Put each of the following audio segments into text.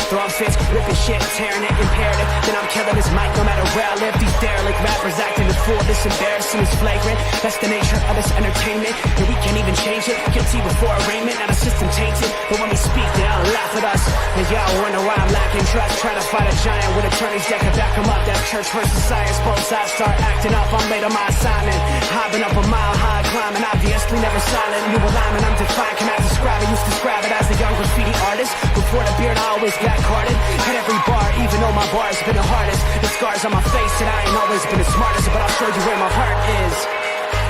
throwing fits, ripping shit, tearing it, imperative. Then I'm killing this mic no matter where I live. These derelict rappers acting a fool, this embarrassing is flagrant. That's the nature of this entertainment, and we can't even change it. Guilty before arraignment, now the system tainted. But when we speak, they all laugh at us. And y'all wonder why I'm lacking trust. Trying to fight a giant with attorneys that can back them up. That's church versus science, both sides start acting up. I'm late on my assignment, hopping up a mile high, climbing, obviously never silent. New alignment, I'm defiant, cannot describe it. Used to describe it as a young graffiti artist. Before the beard, I always got carded. Hit every bar, even though my bar's been the hardest. The scars on my face, and I ain't always been the smartest. But I'll show you where my heart is.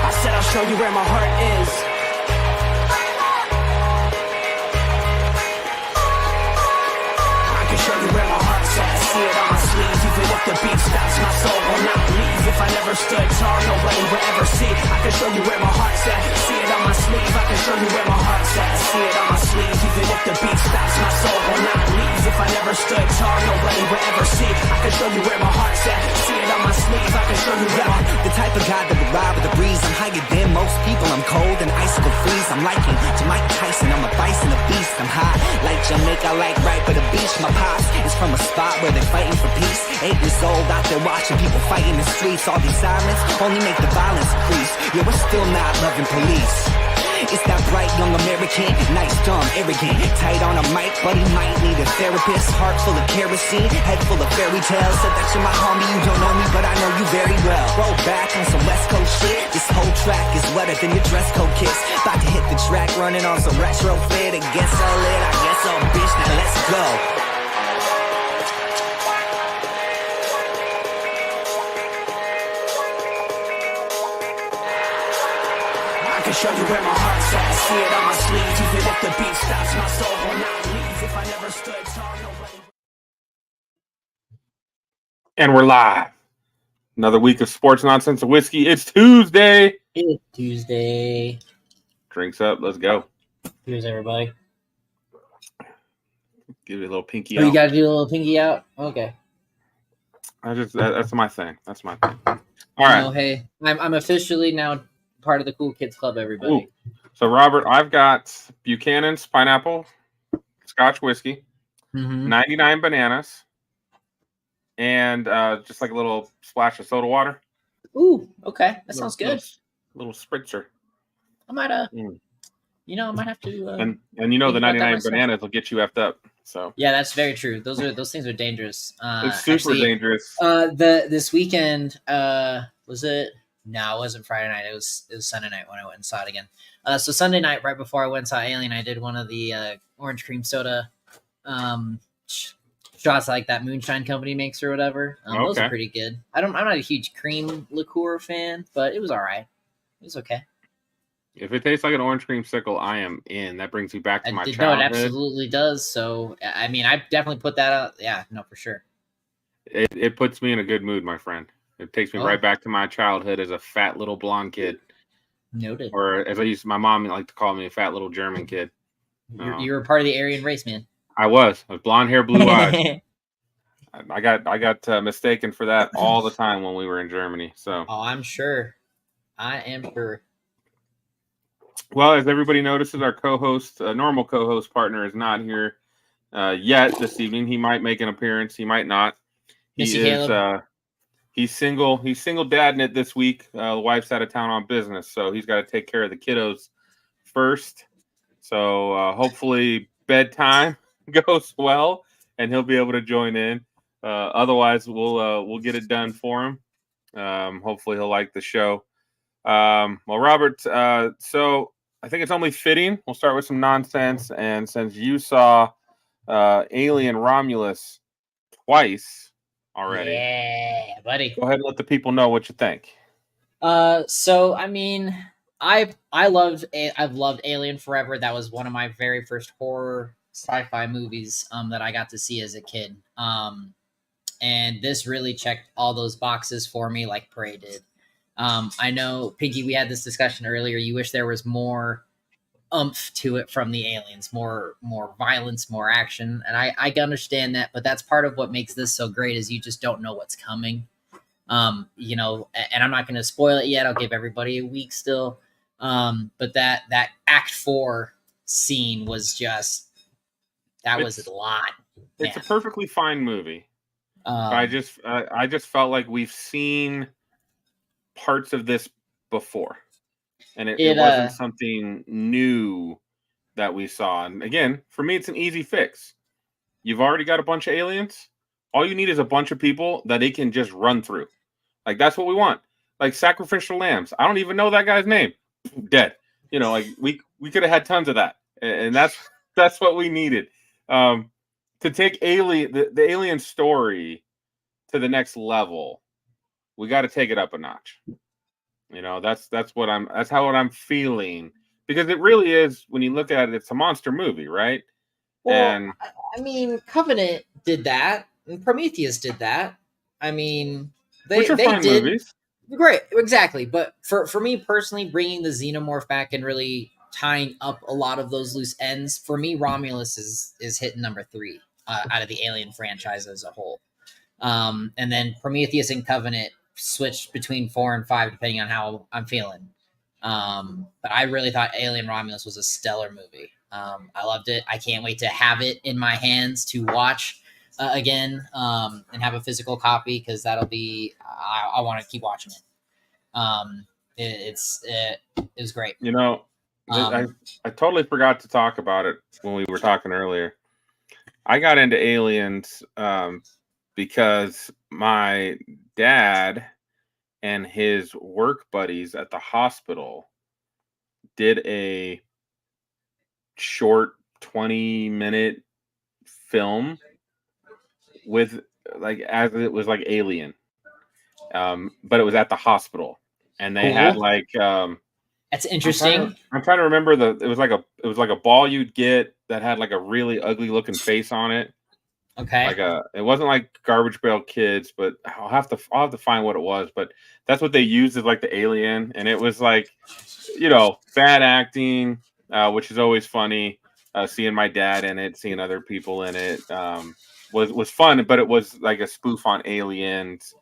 I said I'll show you where my heart is. I can show you where my heart's at. See it on my sleeve. Even if the beat stops, my soul will not leave. If I never stood tall, nobody will ever see. I can show you where my heart's at. See it on my sleeve. I can show you where my heart's at. See it on my sleeve. Even if the beat stops, my soul will not leave. If I never stood tall, nobody will ever see. I can show you where my heart's at. See it on my sleeve. I can show you where my... The type of guy that would ride with the breeze. I'm higher than most people. I'm cold and icicle freeze. I'm liking to Mike Tyson. I'm a bison, a beast. I'm hot like Jamaica, like right by the beach. My pops is from a spot where they're fighting for peace. 8 years old out there watching people fight in the streets. All these sirens only make the violence increase. Yeah, we're still not loving police. It's that bright young American, nice, dumb, arrogant. Tight on a mic, but he might need a therapist. Heart full of kerosene, head full of fairy tales. Said that you're my homie, you don't know me, but I know you very well. Roll back on some West Coast shit. This whole track is wetter than your dress code kiss. About to hit the track, running on some retro fit. It gets so lit, I guess so, bitch, now let's go. I can show you where my heart's at. See it on my sleeve. Even if the beat stops, my soul will not leave. If I never stood tall, nobody... And we're live. Another week of sports nonsense and whiskey. It's Tuesday. It's Tuesday. Drinks up. Let's go. Here's everybody. Give you a little pinky Oh, out. you got to do a little pinky out? Okay. That's my thing. That's my thing. All right. Oh, hey, I'm officially now part of the Cool Kids Club, everybody. Ooh. So, Robert, I've got Buchanan's Pineapple Scotch Whiskey, 99 bananas, and just like a little splash of soda water. Ooh, okay. That sounds good. Little spritzer. I might, I might have to. And the 99 bananas will get you effed up. So yeah, that's very true. Those things are dangerous. It's super dangerous. This weekend, was it? No, it wasn't Friday night. It was Sunday night when I went and saw it again. So Sunday night, right before I went and saw Alien, I did one of the orange cream soda shots like that Moonshine Company makes or whatever. Those are pretty good. I'm not a huge cream liqueur fan, but it was all right. It was okay. If it tastes like an orange creamsicle, I am in. That brings me back to my childhood. No, it absolutely does. So, I mean, I definitely put that out. Yeah, no, for sure. It puts me in a good mood, my friend. It takes me right back to my childhood as a fat little blonde kid. Noted. Or as my mom liked to call me, a fat little German kid. You were part of the Aryan race, man. I was blonde hair, blue eyes. I got mistaken for that all the time when we were in Germany. So. Oh, I'm sure. I am sure. Well, as everybody notices, our co-host, normal co-host partner, is not here yet this evening. He might make an appearance. He might not. He's single. He's single dadding it this week. The wife's out of town on business, so he's got to take care of the kiddos first. So hopefully bedtime goes well, and he'll be able to join in. Otherwise, we'll get it done for him. Hopefully, he'll like the show. Well, Robert, so I think it's only fitting. We'll start with some nonsense. And since you saw Alien Romulus twice already, yeah, buddy, go ahead and let the people know what you think. So I mean, I've loved Alien forever. That was one of my very first horror sci-fi movies that I got to see as a kid. And this really checked all those boxes for me, like Prey did. I know, Pinky, we had this discussion earlier. You wish there was more oomph to it from the aliens, more violence, more action. And I can understand that, but that's part of what makes this so great is you just don't know what's coming. And I'm not going to spoil it yet. I'll give everybody a week still. But that Act 4 scene was just, was a lot. it's a perfectly fine movie. But I just felt like we've seen parts of this before, and it wasn't something new that we saw. And again, for me, it's an easy fix. You've already got a bunch of aliens. All you need is a bunch of people that they can just run through. Like, that's what we want. Like sacrificial lambs. I don't even know that guy's name. Dead. You know, like we could have had tons of that, and that's what we needed. To take the alien story to the next level, we got to take it up a notch. You know, that's what I'm feeling, because it really is, when you look at it, it's a monster movie, right? Well, and I mean, Covenant did that, and Prometheus did that. I mean, they fine did movies. Great, exactly. But for me personally, bringing the xenomorph back and really tying up a lot of those loose ends, for me, Romulus is hitting number 3 out of the Alien franchise as a whole. And then Prometheus and Covenant switched between 4 and 5 depending on how I'm feeling. But I really thought Alien Romulus was a stellar movie. I loved it. I can't wait to have it in my hands to watch again, and have a physical copy, because that'll be, I want to keep watching it. It was great. You know, I totally forgot to talk about it when we were talking earlier. I got into Aliens because my dad and his work buddies at the hospital did a short 20-minute film with, like, as it was like Alien, but it was at the hospital, and they had like that's interesting. I'm trying to remember it was like a ball you'd get that had like a really ugly looking face on it. Okay. Like it wasn't like Garbage Pail Kids, but I'll have to find what it was. But that's what they used as like the alien, and it was like, you know, bad acting, which is always funny. Seeing my dad in it, seeing other people in it, was fun, but it was like a spoof on aliens,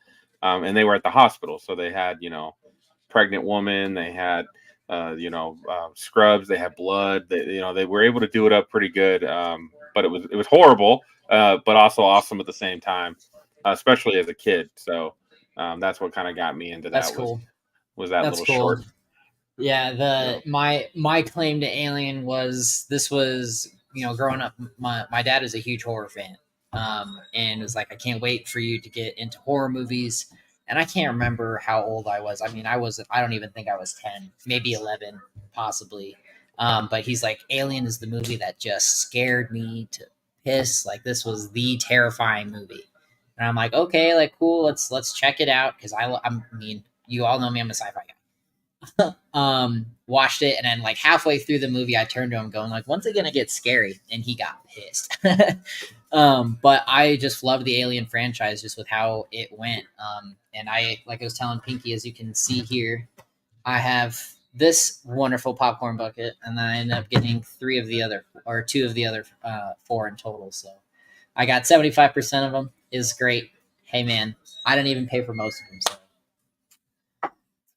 and they were at the hospital, so they had, you know, pregnant woman, they had scrubs, they had blood, they were able to do it up pretty good, but it was horrible, but also awesome at the same time, especially as a kid. So that's what kind of got me into that. That's cool. Was that That's little cool. short? Yeah, my claim to Alien was, this was, you know, growing up, my dad is a huge horror fan, and was like, I can't wait for you to get into horror movies. And I can't remember how old I was. I mean, I don't even think I was 10, maybe 11, possibly. But he's like, Alien is the movie that just scared me to piss. Like, this was the terrifying movie. And I'm like, okay, like, cool. Let's check it out. Cause I mean, you all know me, I'm a sci-fi guy. Watched it. And then like halfway through the movie, I turned to him going like, when's it going to get scary? And he got pissed. But I just loved the Alien franchise just with how it went. And I was telling Pinky, as you can see here, I have this wonderful popcorn bucket, and then I ended up getting 2 of the other 4 in total. So I got 75% of them. Is great. Hey man, I didn't even pay for most of them.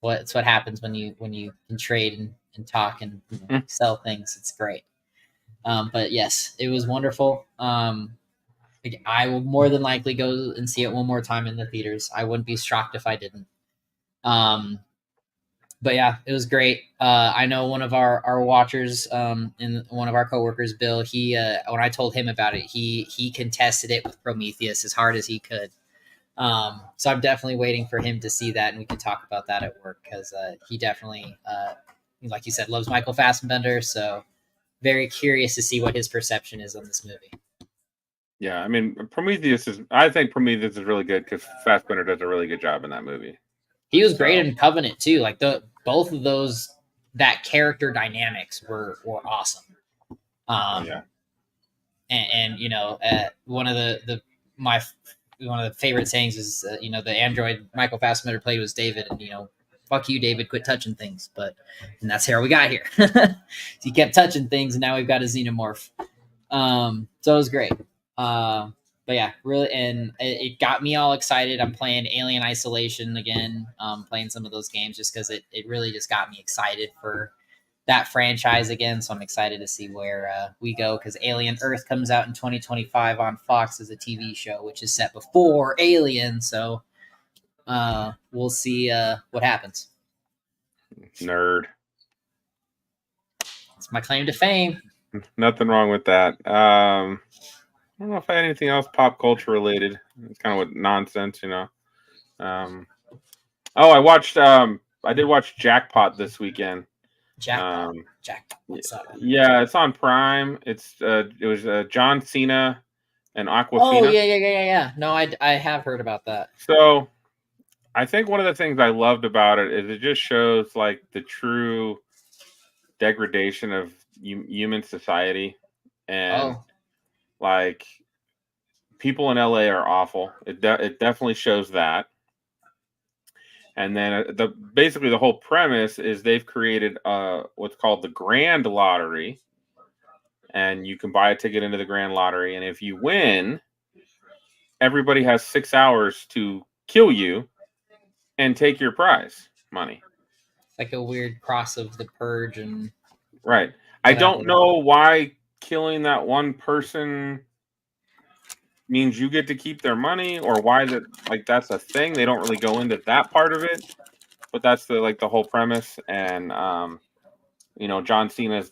So it's what happens when you can trade and talk and sell things. It's great. But yes, it was wonderful. I will more than likely go and see it one more time in the theaters. I wouldn't be shocked if I didn't. But yeah, it was great. I know one of our watchers, and one of our coworkers, Bill, he when I told him about it, he contested it with Prometheus as hard as he could. So I'm definitely waiting for him to see that, and we can talk about that at work, because he definitely, like you said, loves Michael Fassbender. So very curious to see what his perception is on this movie. Yeah, I mean, I think Prometheus is really good because Fassbender does a really good job in that movie. He was great in Covenant too. Like both of those, that character dynamics were awesome. Yeah. And you know, one of my favorite sayings is, you know, the android Michael Fassbender played was David, and, you know, fuck you, David, quit touching things. And that's how we got here. He kept touching things, and now we've got a xenomorph. So it was great. But yeah, really, and it got me all excited. I'm playing Alien Isolation again, playing some of those games just because it really just got me excited for that franchise again. So I'm excited to see where we go, because Alien Earth comes out in 2025 on Fox as a TV show, which is set before Alien. So we'll see what happens. Nerd. It's my claim to fame. Nothing wrong with that. I don't know if I had anything else pop culture related. It's kind of what nonsense, you know. I did watch Jackpot this weekend. Jackpot. What's up? Yeah, it's on Prime. It was John Cena and Aquafina. Oh yeah. No, I have heard about that. So I think one of the things I loved about it is it just shows like the true degradation of human society, and like people in LA are awful. It definitely shows that. And then basically the whole premise is they've created what's called the Grand Lottery, and you can buy a ticket into the Grand Lottery, and if you win, everybody has 6 hours to kill you and take your prize money. Like a weird cross of The Purge and right. I don't know why killing that one person means you get to keep their money, or why that's a thing. They don't really go into that part of it, but that's the whole premise. And John Cena is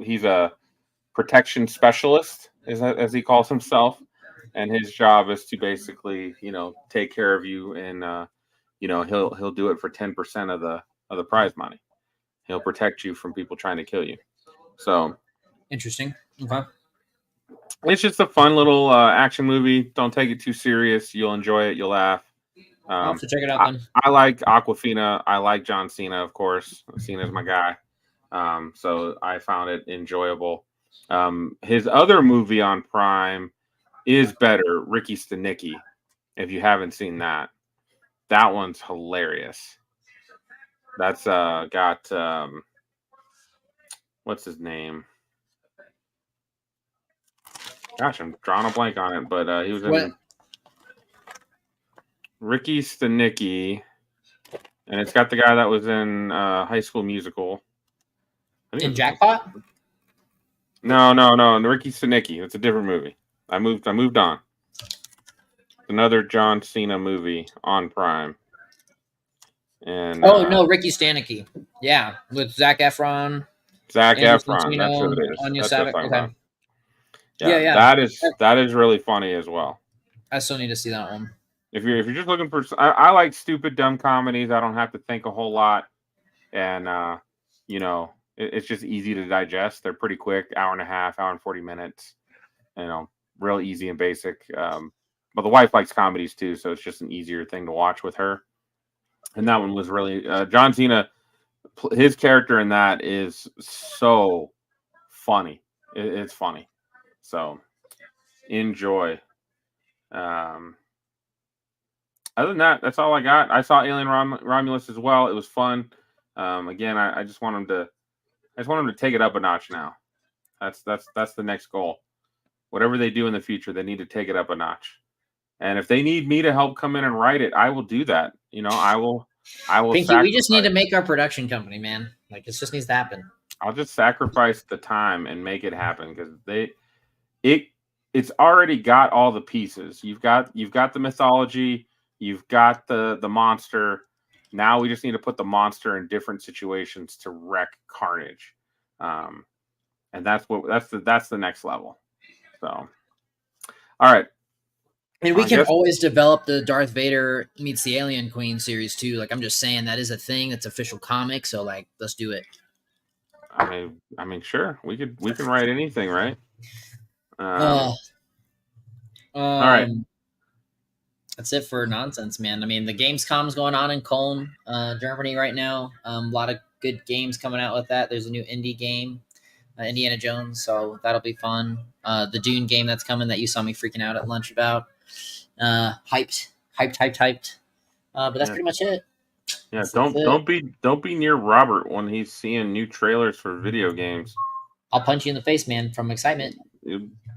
he's a protection specialist, as he calls himself, and his job is to basically take care of you, and he'll do it for 10% of the prize money. He'll protect you from people trying to kill you. So interesting. Okay. It's just a fun little action movie. Don't take it too serious. You'll enjoy it. You'll laugh. I'll have to check it out then. I like Aquafina. I like John Cena, of course. Cena's my guy. So I found it enjoyable. His other movie on Prime is better, Ricky Stenicki. If you haven't seen that one's hilarious. That's got what's his name? Gosh, I'm drawing a blank on it, but he was in Ricky Stenicki, and it's got the guy that was in High School Musical. In Jackpot? No, Ricky Stenicki. It's a different movie. I moved on. Another John Cena movie on Prime. And no, Ricky Stenicki. Yeah, with Zac Efron. Zac Efron. That's who it is. Anya That's Savick. Okay. About. Yeah. That is really funny as well. I still need to see that one. If you're just looking for, I like stupid, dumb comedies. I don't have to think a whole lot, and it's just easy to digest. They're pretty quick, hour and a half, hour and 40 minutes. Real easy and basic. But the wife likes comedies too, so it's just an easier thing to watch with her. And that one was really John Cena. His character in that is so funny. It's funny. So enjoy. Other than that, that's all I got. I saw Alien Romulus as well. It was fun. Again, I just want him to take it up a notch now. That's the next goal. Whatever they do in the future, they need to take it up a notch. And if they need me to help come in and write it, I will do that. I will. Pinky, we just need to make our production company, man. Like, it just needs to happen. I'll just sacrifice the time and make it happen, because it's already got all the pieces. You've got the mythology, you've got the monster. Now we just need to put the monster in different situations to wreak carnage, and that's the next level. So, all right. And we can always develop the Darth Vader meets the Alien Queen series too. Like, I'm just saying, that is a thing. That's official comic. So, like, let's do it. I mean, sure. We can write anything, right? All right. That's it for nonsense, man. I mean, the Gamescom's going on in Cologne, Germany right now. A lot of good games coming out with that. There's a new indie game, Indiana Jones, so that'll be fun. The Dune game that's coming that you saw me freaking out at lunch about. Hyped. But that's pretty much it. Yeah, don't be near Robert when he's seeing new trailers for video games. I'll punch you in the face, man, from excitement.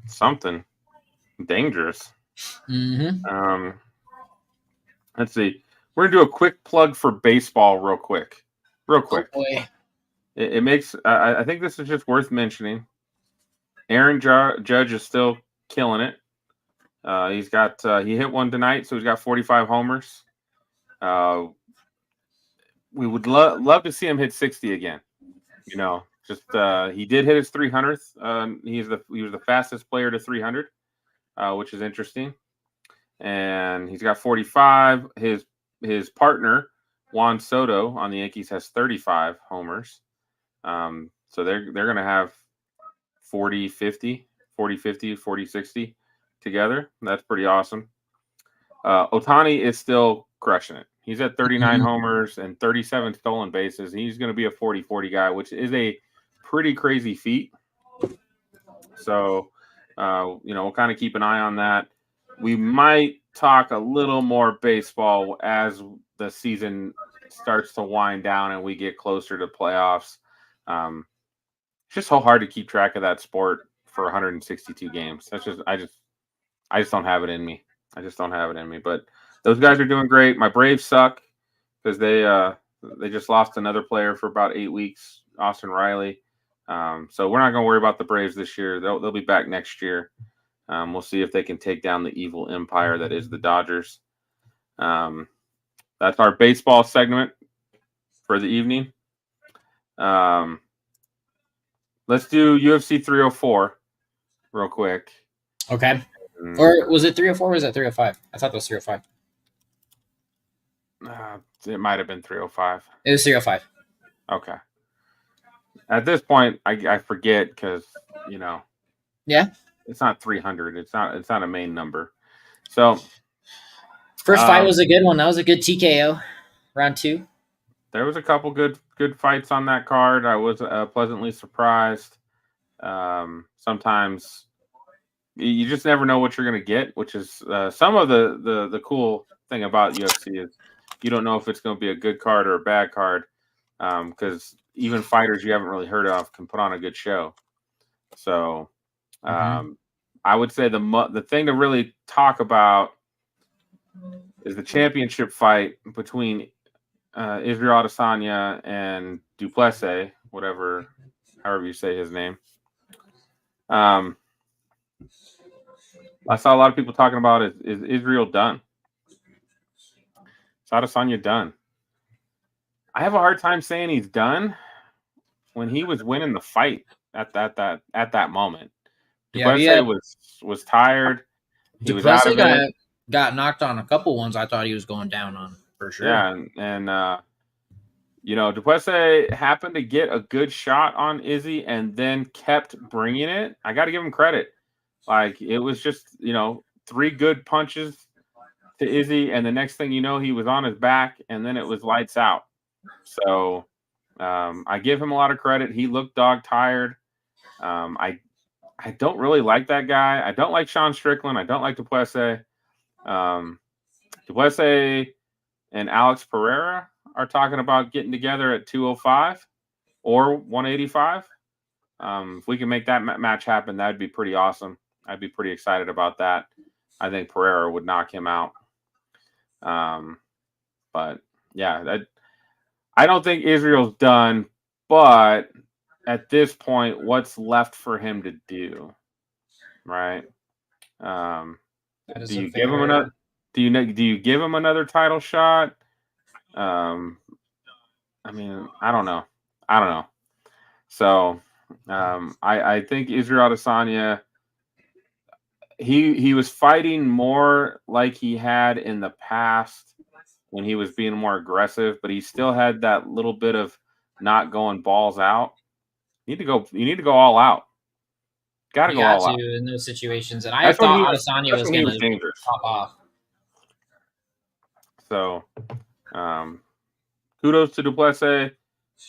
Something dangerous. Mm-hmm. Let's see. We're gonna do a quick plug for baseball, real quick. Oh boy. it makes. I think this is just worth mentioning. Aaron Judge is still killing it. He's got he hit one tonight, so he's got 45 homers. We would love to see him hit 60 again. You know, just he did hit his 300th. He was the fastest player to 300, which is interesting. And he's got 45. His partner Juan Soto on the Yankees has 35 homers. So they're going to have 40, 50, 40, 50, 40, 60 together. That's pretty awesome. Ohtani is still crushing it. He's at 39 homers and 37 stolen bases. He's going to be a 40-40 guy, which is a pretty crazy feat. So, we'll kind of keep an eye on that. We might talk a little more baseball as the season starts to wind down and we get closer to playoffs. It's just so hard to keep track of that sport for 162 games. I just don't have it in me. But those guys are doing great. My Braves suck because they just lost another player for about 8 weeks, Austin Riley. So we're not going to worry about the Braves this year. They'll be back next year. We'll see if they can take down the evil empire that is the Dodgers. That's our baseball segment for the evening. Let's do UFC 304 real quick. Okay. Or was it 304 or was it 305? I thought it was 305. It might have been 305. It was 305. Okay. At this point, I forget because, Yeah. It's not 300. It's not a main number. So first fight was a good one. That was a good TKO. Round 2. There was a couple good fights on that card. I was pleasantly surprised. Sometimes you just never know what you're going to get, which is some of the cool thing about UFC is you don't know if it's going to be a good card or a bad card because even fighters you haven't really heard of can put on a good show. So I would say the thing to really talk about is the championship fight between Israel Adesanya and Duplessis, however you say his name. I saw a lot of people talking about is Israel done? Is Adesanya done? I have a hard time saying he's done when he was winning the fight at that moment. Duplessis was tired. He was out of it. Got knocked on a couple ones. I thought he was going down on for sure. Yeah, and Duplessis happened to get a good shot on Izzy and then kept bringing it. I got to give him credit. Like it was just 3 good punches to Izzy, and the next thing you know, he was on his back, and then it was lights out. So I give him a lot of credit. He looked dog tired. I don't really like that guy. I don't like Sean Strickland. I don't like Duplessis. Duplessis and Alex Pereira are talking about getting together at 205 or 185. If we can make that match happen, that'd be pretty awesome. I'd be pretty excited about that. I think Pereira would knock him out. But yeah, I don't think Israel's done, but at this point, what's left for him to do? Right? Do you give him another? Do you give him another title shot? I don't know. So, I think Israel Adesanya. He was fighting more like he had in the past when he was being more aggressive, but he still had that little bit of not going balls out. You need to go all out. Got to go all out in those situations, and I thought Adesanya was going to pop off. So, kudos to Duplessis,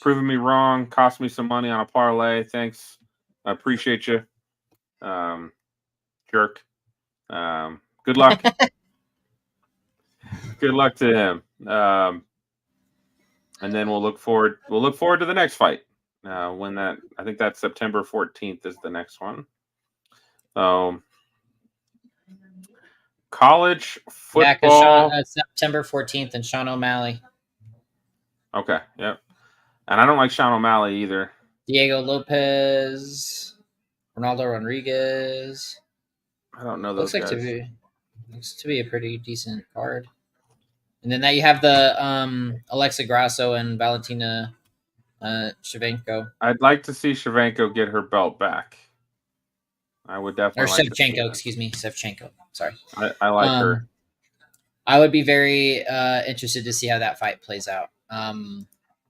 proving me wrong. Cost me some money on a parlay. Thanks, I appreciate you, jerk. Good luck. Good luck to him. And then we'll look forward to the next fight. When I think that's September 14th is the next one. College football. Yeah, September 14th and Sean O'Malley. Okay. Yep. And I don't like Sean O'Malley either. Diego Lopez, Ronaldo Rodriguez. I don't know those guys. Looks to be a pretty decent card. And then that you have the Alexa Grasso and Valentina Shevchenko. I'd like to see Shevchenko get her belt back. I would definitely. Or Shevchenko, excuse me, Shevchenko. Sorry. I like her. I would be very interested to see how that fight plays out.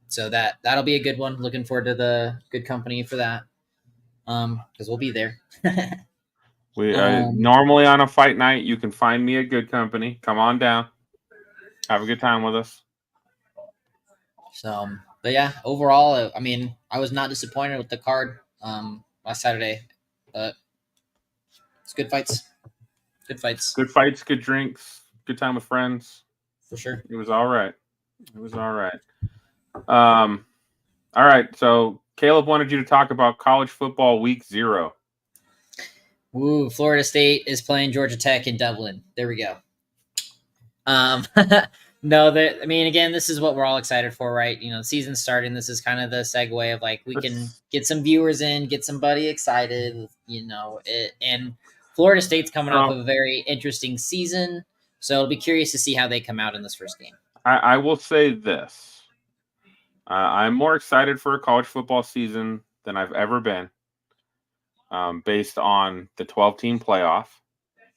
So that'll be a good one. Looking forward to the good company for that. Because we'll be there. We normally on a fight night, you can find me at Good Company. Come on down, have a good time with us. So, but yeah, overall, I mean, I was not disappointed with the card last Saturday, but it's good fights. Good fights. Good fights. Good drinks. Good time with friends. For sure. It was all right. All right. So Caleb wanted you to talk about college football week 0. Woo, Florida State is playing Georgia Tech in Dublin. There we go. No, I mean, again, this is what we're all excited for, right? You know, the season's starting. This is kind of the segue of like we can get some viewers in, get somebody excited, you know. And Florida State's coming off of a very interesting season, so I'll be curious to see how they come out in this first game. I will say this. I'm more excited for a college football season than I've ever been. Based on the 12-team playoff.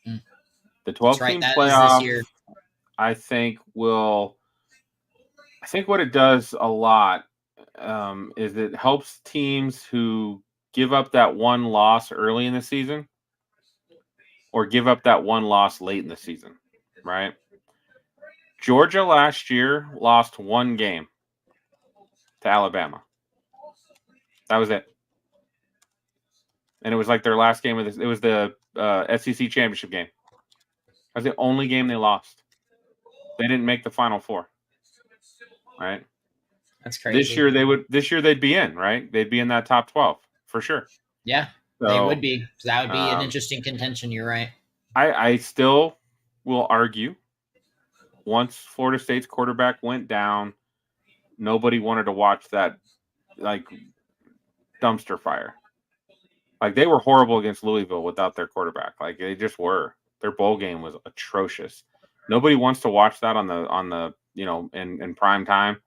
The 12-team playoff, this year. I think what it does a lot is it helps teams who give up that one loss early in the season or give up that one loss late in the season, right? Georgia last year lost one game to Alabama. That was it. And it was like their last game of this. It was the SEC championship game. That was the only game they lost. They didn't make the Final Four. Right? That's crazy. This year they'd be in, right? They'd be in that top 12 for sure. Yeah, so, they would be. So that would be an interesting contention. You're right. I still will argue. Once Florida State's quarterback went down, nobody wanted to watch that like dumpster fire. Like they were horrible against Louisville without their quarterback. Like they just were. Their bowl game was atrocious. Nobody wants to watch that on the you know in prime time.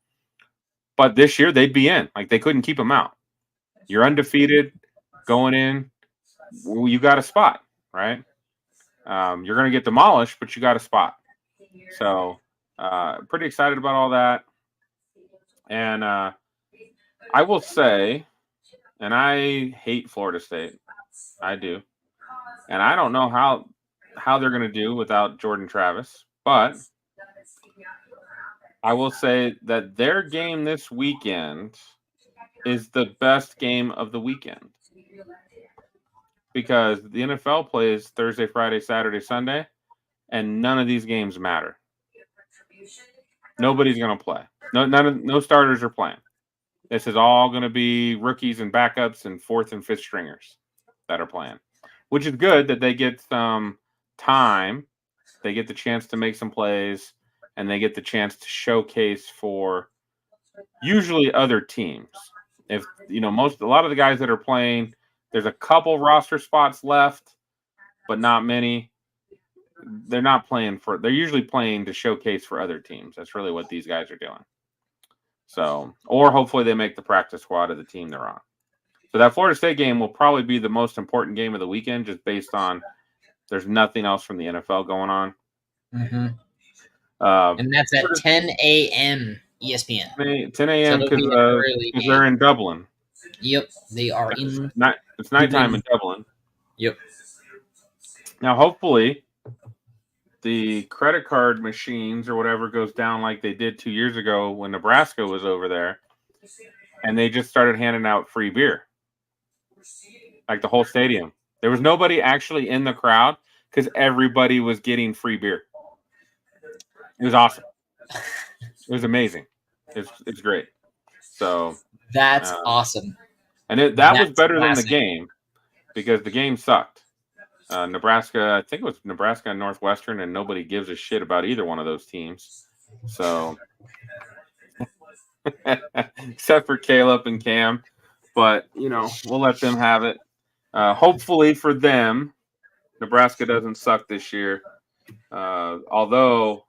But this year they'd be in. Like they couldn't keep them out. You're undefeated going in. You got a spot, right? You're going to get demolished, but you got a spot. So pretty excited about all that. And I will say, and I hate Florida State. I do. And I don't know how they're going to do without Jordan Travis. But I will say that their game this weekend is the best game of the weekend. Because the NFL plays Thursday, Friday, Saturday, Sunday, and none of these games matter. Nobody's going to play. No starters are playing. This is all going to be rookies and backups and fourth and fifth stringers that are playing, which is good that they get some time. They get the chance to make some plays, and they get the chance to showcase for usually other teams. If you know a lot of the guys that are playing, there's a couple roster spots left, but not many. They're not playing they're usually playing to showcase for other teams. That's really what these guys are doing. So, or hopefully they make the practice squad of the team they're on. So that Florida State game will probably be the most important game of the weekend, just based on there's nothing else from the NFL going on. Mm-hmm. And that's at 10 a.m. ESPN. 10 a.m. because they're in Dublin. Yep, they are in. It's nighttime in Dublin. Yep. Now, hopefully, the credit card machines or whatever goes down like they did 2 years ago when Nebraska was over there, and they just started handing out free beer, like the whole stadium. There was nobody actually in the crowd because everybody was getting free beer. It was awesome. It was amazing. It's great. So that's awesome. And that was better than the game because the game sucked. Nebraska, I think it was Nebraska and Northwestern, and nobody gives a shit about either one of those teams. So except for Caleb and Cam. But, we'll let them have it. Hopefully for them, Nebraska doesn't suck this year. Although,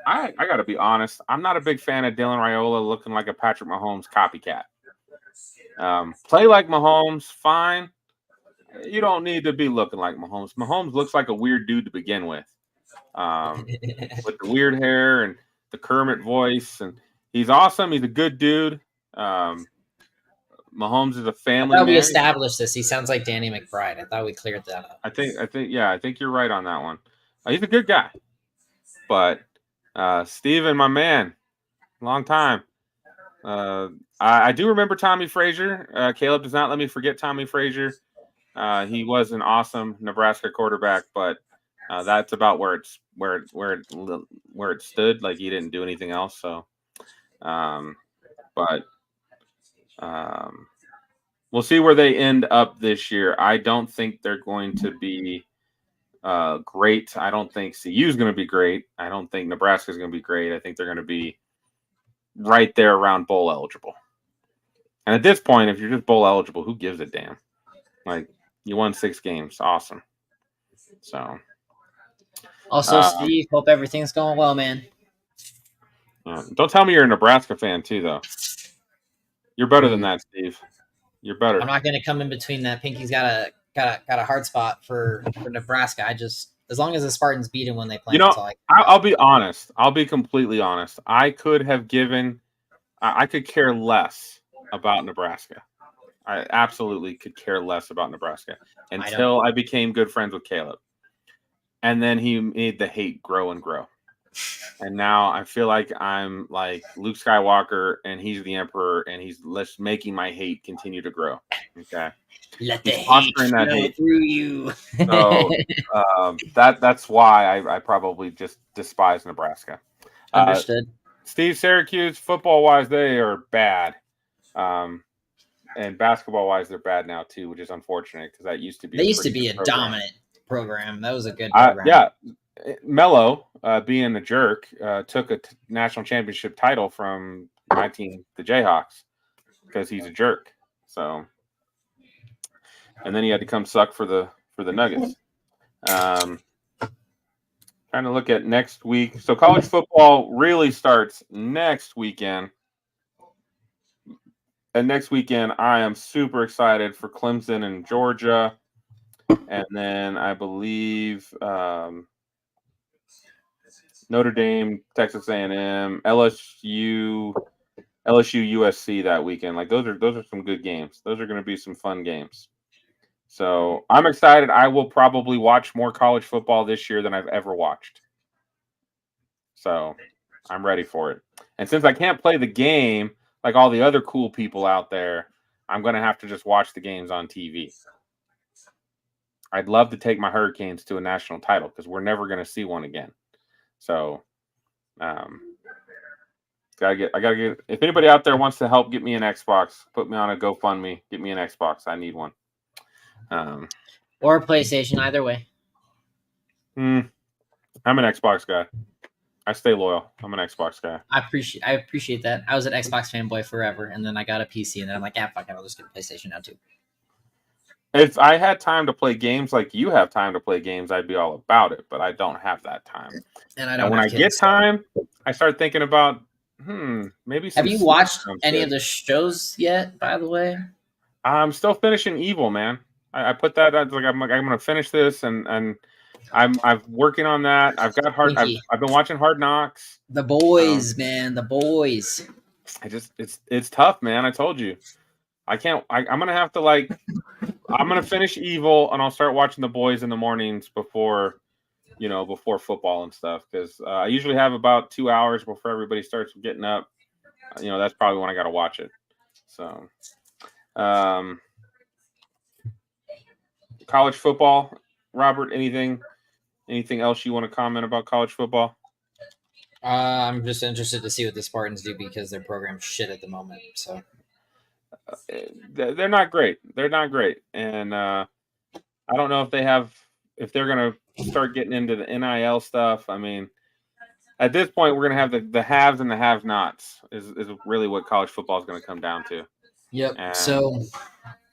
I got to be honest, I'm not a big fan of Dylan Raiola looking like a Patrick Mahomes copycat. Play like Mahomes, fine. You don't need to be looking like Mahomes. Mahomes looks like a weird dude to begin with the weird hair and the Kermit voice. And he's awesome. He's a good dude. Mahomes is a family man. We established this. He sounds like Danny McBride. I thought we cleared that up. I think you're right on that one. He's a good guy. But Steven, my man, long time. I do remember Tommy Frazier. Caleb does not let me forget Tommy Frazier. He was an awesome Nebraska quarterback, but that's about where it stood. Like, he didn't do anything else. So, we'll see where they end up this year. I don't think they're going to be great. I don't think CU is going to be great. I don't think Nebraska is going to be great. I think they're going to be right there around bowl eligible. And at this point, if you're just bowl eligible, who gives a damn? Like, you won 6 games. Awesome. So. Also, Steve, hope everything's going well, man. Don't tell me you're a Nebraska fan too, though. You're better than that, Steve. You're better. I'm not going to come in between that. Pinky's got a hard spot for Nebraska. As long as the Spartans beat him when they play. I'll be honest. I'll be completely honest. I could care less about Nebraska. I absolutely could care less about Nebraska until I became good friends with Caleb. And then he made the hate grow and grow. And now I feel like I'm like Luke Skywalker and he's the Emperor and he's making my hate continue to grow. Okay. Let the hate flow through you. So that's why I probably just despise Nebraska. Understood. Steve, Syracuse, football-wise, they are bad. And basketball-wise, they're bad now, too, which is unfortunate because that used to be a dominant program. That was a good program. Yeah. Mello, being a jerk, took a national championship title from my team, the Jayhawks, because he's a jerk. So, and then he had to come suck for the Nuggets. Trying to look at next week. So college football really starts next weekend. And next weekend, I am super excited for Clemson and Georgia. And then I believe Notre Dame, Texas A&M, LSU, USC that weekend. Like, those are some good games. Those are going to be some fun games. So I'm excited. I will probably watch more college football this year than I've ever watched. So I'm ready for it. And since I can't play the game like all the other cool people out there, I'm going to have to just watch the games on TV. I'd love to take my Hurricanes to a national title because we're never going to see one again. So, I gotta get. If anybody out there wants to help get me an Xbox, put me on a GoFundMe. Get me an Xbox. I need one. Or a PlayStation. Either way. I'm an Xbox guy. I stay loyal. I'm an Xbox guy. I appreciate that. I was an Xbox fanboy forever, and then I got a PC, and then I'm like, fuck it, I'll just get a PlayStation now too. If I had time to play games like you have time to play games, I'd be all about it. But I don't have that time. And when I get time, I start thinking about, maybe. Have you watched any of the shows yet? By the way, I'm still finishing Evil, man. I put that. I'm going to finish this, and I'm working on that. I've got I've been watching Hard Knocks. The boys, man, the boys. It's tough, man. I told you. I'm gonna have to I'm gonna finish Evil and I'll start watching The Boys in the mornings before football and stuff because I usually have about 2 hours before everybody starts getting up. That's probably when I got to watch it. So, college football, Robert. Anything else you want to comment about college football? I'm just interested to see what the Spartans do because their program's shit at the moment. So. They're not great. And I don't know if they're going to start getting into the NIL stuff. I mean, at this point, we're going to have the haves and the have-nots is really what college football is going to come down to. Yep. And so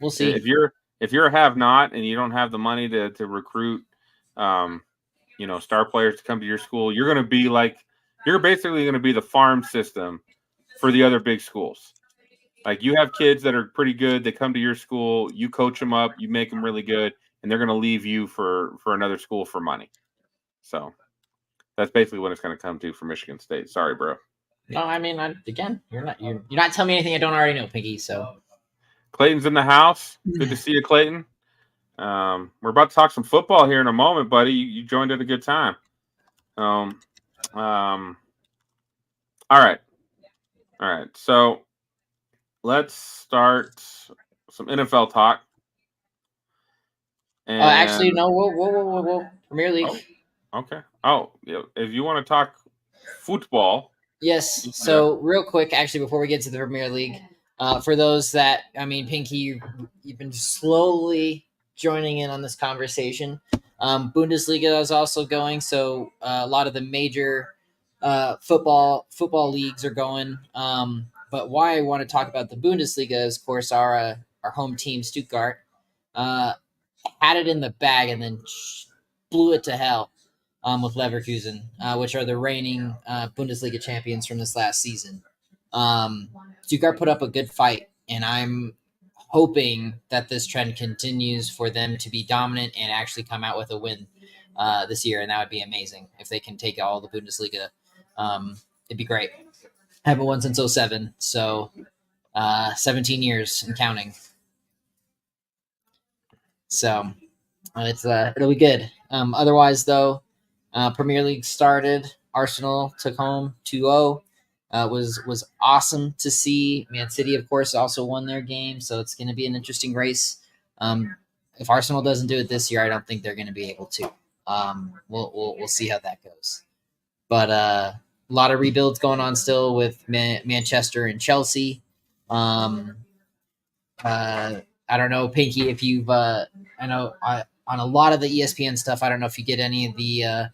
we'll see. If you're a have-not and you don't have the money to recruit, star players to come to your school, you're basically going to be the farm system for the other big schools. Like, you have kids that are pretty good. They come to your school, you coach them up, you make them really good, and they're going to leave you for another school for money. So that's basically what it's going to come to for Michigan State. Sorry, bro. No, I mean, you're not telling me anything I don't already know, Pinky. So Clayton's in the house. Good to see you, Clayton. We're about to talk some football here in a moment, buddy. You joined at a good time. All right. So let's start some NFL talk. And, actually, no. Whoa. Premier League. Oh, okay. Oh, yeah. If you want to talk football. Yes. So real quick, actually, before we get to the Premier League, for those that, Pinky, you've been slowly joining in on this conversation. Bundesliga is also going, so a lot of the major football leagues are going. But why I want to talk about the Bundesliga is, of course, our home team, Stuttgart, had it in the bag and then blew it to hell with Leverkusen, which are the reigning Bundesliga champions from this last season. Stuttgart put up a good fight, and I'm hoping that this trend continues for them to be dominant and actually come out with a win this year, and that would be amazing if they can take all the Bundesliga. It'd be great. I haven't won since 2007, so 17 years and counting. So it'll be good. Otherwise, though, Premier League started. Arsenal took home 2-0. Was awesome to see. Man City, of course, also won their game, so it's going to be an interesting race. If Arsenal doesn't do it this year, I don't think they're going to be able to. We'll see how that goes. But a lot of rebuilds going on still with Manchester and Chelsea. I don't know, Pinky, if you've on a lot of the ESPN stuff, I don't know if you get any of the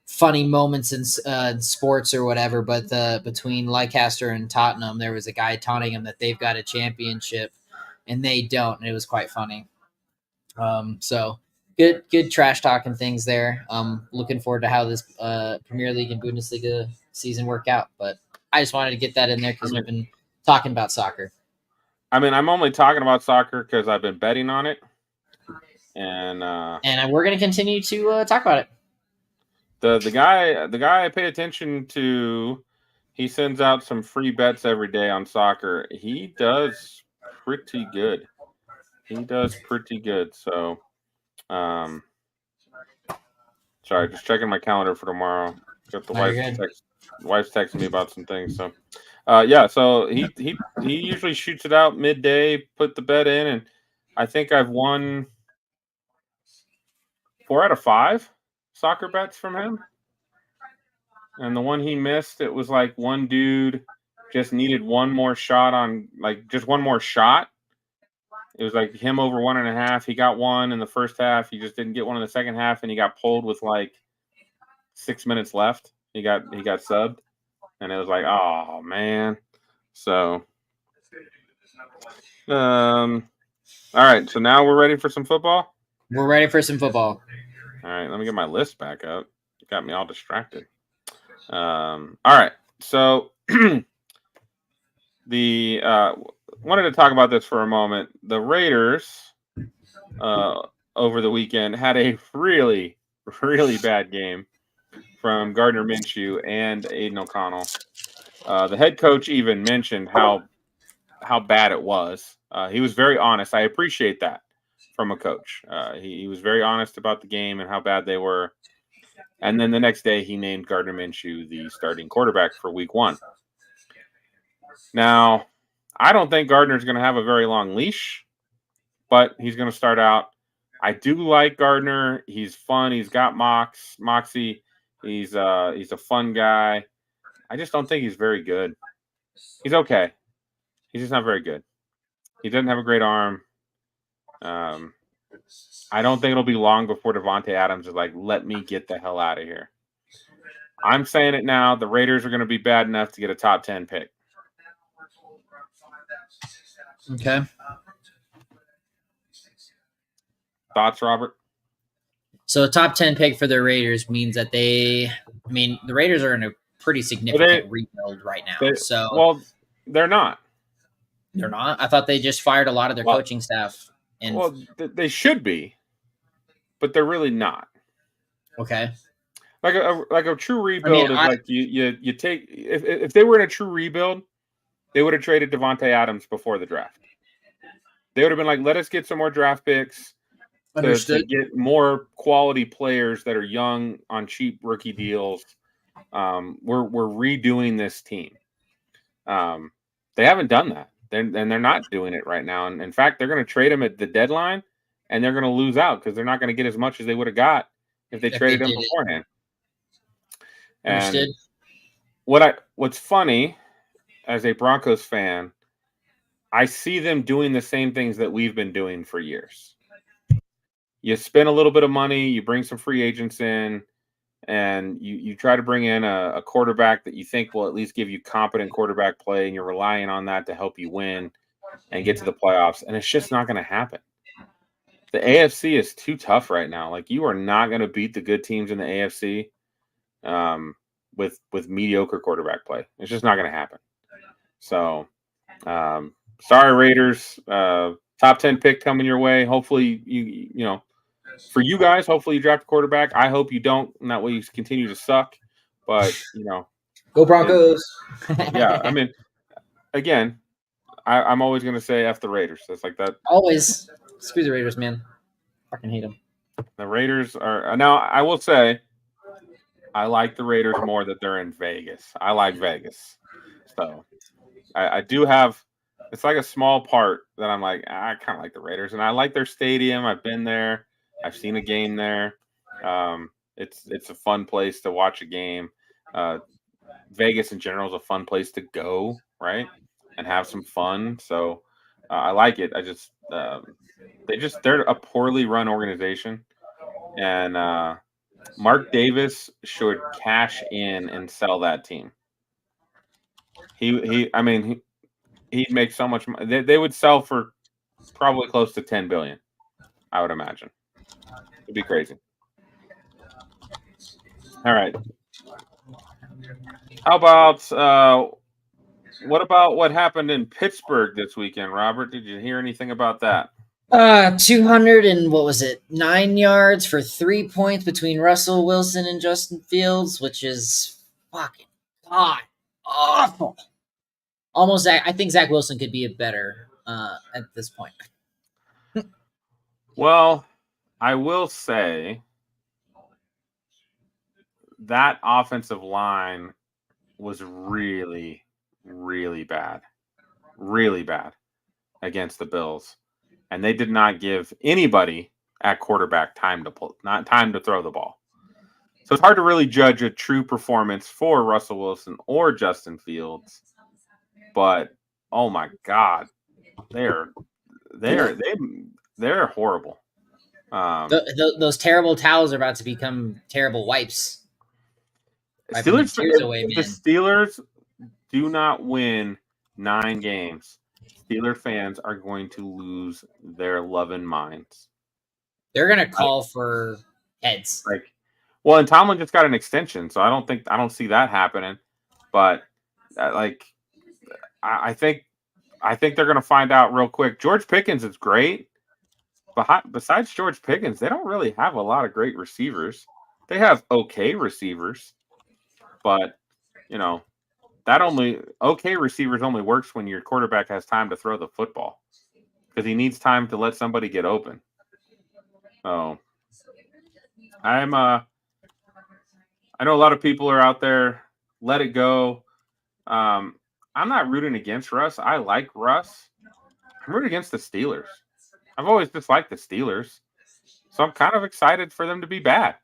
funny moments in sports or whatever, but between Leicester and Tottenham, there was a guy taunting him that they've got a championship and they don't, and it was quite funny. So good trash talking things there. Looking forward to how this Premier League and Bundesliga season work out, but I just wanted to get that in there because we've been talking about soccer. I'm only talking about soccer because I've been betting on it, and we're going to continue to talk about it. The guy I pay attention to, he sends out some free bets every day on soccer. He does pretty good. So, sorry, just checking my calendar for tomorrow. Got the wife's texting me about some things. So, so he usually shoots it out midday, put the bet in, and I think I've won 4 out of 5 soccer bets from him. And the one he missed, it was like one dude just needed one more shot just one more shot. It was like him over 1.5. He got one in the first half. He just didn't get one in the second half, and he got pulled with like 6 minutes left. He got subbed, and it was like, oh man. So, all right. So now we're ready for some football. We're ready for some football. All right. Let me get my list back up. It got me all distracted. All right. So wanted to talk about this for a moment. The Raiders over the weekend had a really, really bad game from Gardner Minshew and Aiden O'Connell. The head coach even mentioned how bad it was. He was very honest. I appreciate that from a coach. He was very honest about the game and how bad they were. And then the next day, he named Gardner Minshew the starting quarterback for Week 1. Now, I don't think Gardner's going to have a very long leash, but he's going to start out. I do like Gardner. He's fun. He's got moxie. He's a fun guy. I just don't think he's very good. He's okay. He's just not very good. He doesn't have a great arm. I don't think it'll be long before Devontae Adams is like, let me get the hell out of here. I'm saying it now. The Raiders are going to be bad enough to get a top 10 pick. Okay. Thoughts, Robert? So a top 10 pick for the Raiders means that the Raiders are in a pretty significant rebuild right now. They're not. They're not? I thought they just fired a lot of their coaching staff. They should be, but they're really not. Okay. Like a true rebuild is like you take if they were in a true rebuild, they would have traded Devontae Adams before the draft. They would have been like, let us get some more draft picks to get more quality players that are young on cheap rookie deals. We're redoing this team. They haven't done that. They're not doing it right now. And in fact, they're going to trade him at the deadline, and they're going to lose out because they're not going to get as much as they would have got if they traded him beforehand. Understood. And what's funny as a Broncos fan, I see them doing the same things that we've been doing for years. You spend a little bit of money, you bring some free agents in, and you try to bring in a quarterback that you think will at least give you competent quarterback play, and you're relying on that to help you win and get to the playoffs, and it's just not going to happen. The AFC is too tough right now. Like, you are not going to beat the good teams in the AFC with mediocre quarterback play. It's just not going to happen. So, sorry, Raiders. Top 10 pick coming your way. Hopefully, you know, for you guys, hopefully you draft a quarterback. I hope you don't, and that way you continue to suck. But, you know. Go Broncos. Yeah, I mean, again, I'm always going to say F the Raiders. That's like that. Always. Screw the Raiders, man. Fucking hate them. The Raiders are – now, I will say I like the Raiders more that they're in Vegas. I like Vegas. So, I do have – it's like a small part that I'm like, I kind of like the Raiders. And I like their stadium. I've been there. I've seen a game there. It's a fun place to watch a game. Vegas in general is a fun place to go, right, and have some fun. So I like it. I just they're a poorly run organization, and Mark Davis should cash in and sell that team. He'd make so much money. They would sell for probably close to $10 billion, I would imagine. It'd be crazy. All right. How about what about what happened in Pittsburgh this weekend, Robert? Did you hear anything about that? 200 and what was it? 9 yards for 3 points between Russell Wilson and Justin Fields, which is fucking god awful. Almost, I think Zach Wilson could be a better at this point. Well, I will say that offensive line was really, really bad against the Bills, and they did not give anybody at quarterback time to throw the ball. So it's hard to really judge a true performance for Russell Wilson or Justin Fields. But oh my God, they're horrible. Those terrible towels are about to become terrible wipes. The Steelers do not win 9 games. Steelers fans are going to lose their loving minds. They're going to call for heads. And Tomlin just got an extension, so I don't see that happening. But I think they're going to find out real quick. George Pickens is great, but besides George Pickens, they don't really have a lot of great receivers. They have okay receivers, but okay receivers only works when your quarterback has time to throw the football, because he needs time to let somebody get open. So I know a lot of people are out there. Let it go. I'm not rooting against Russ. I like Russ. I'm rooting against the Steelers. I've always disliked the Steelers, so I'm kind of excited for them to be bad.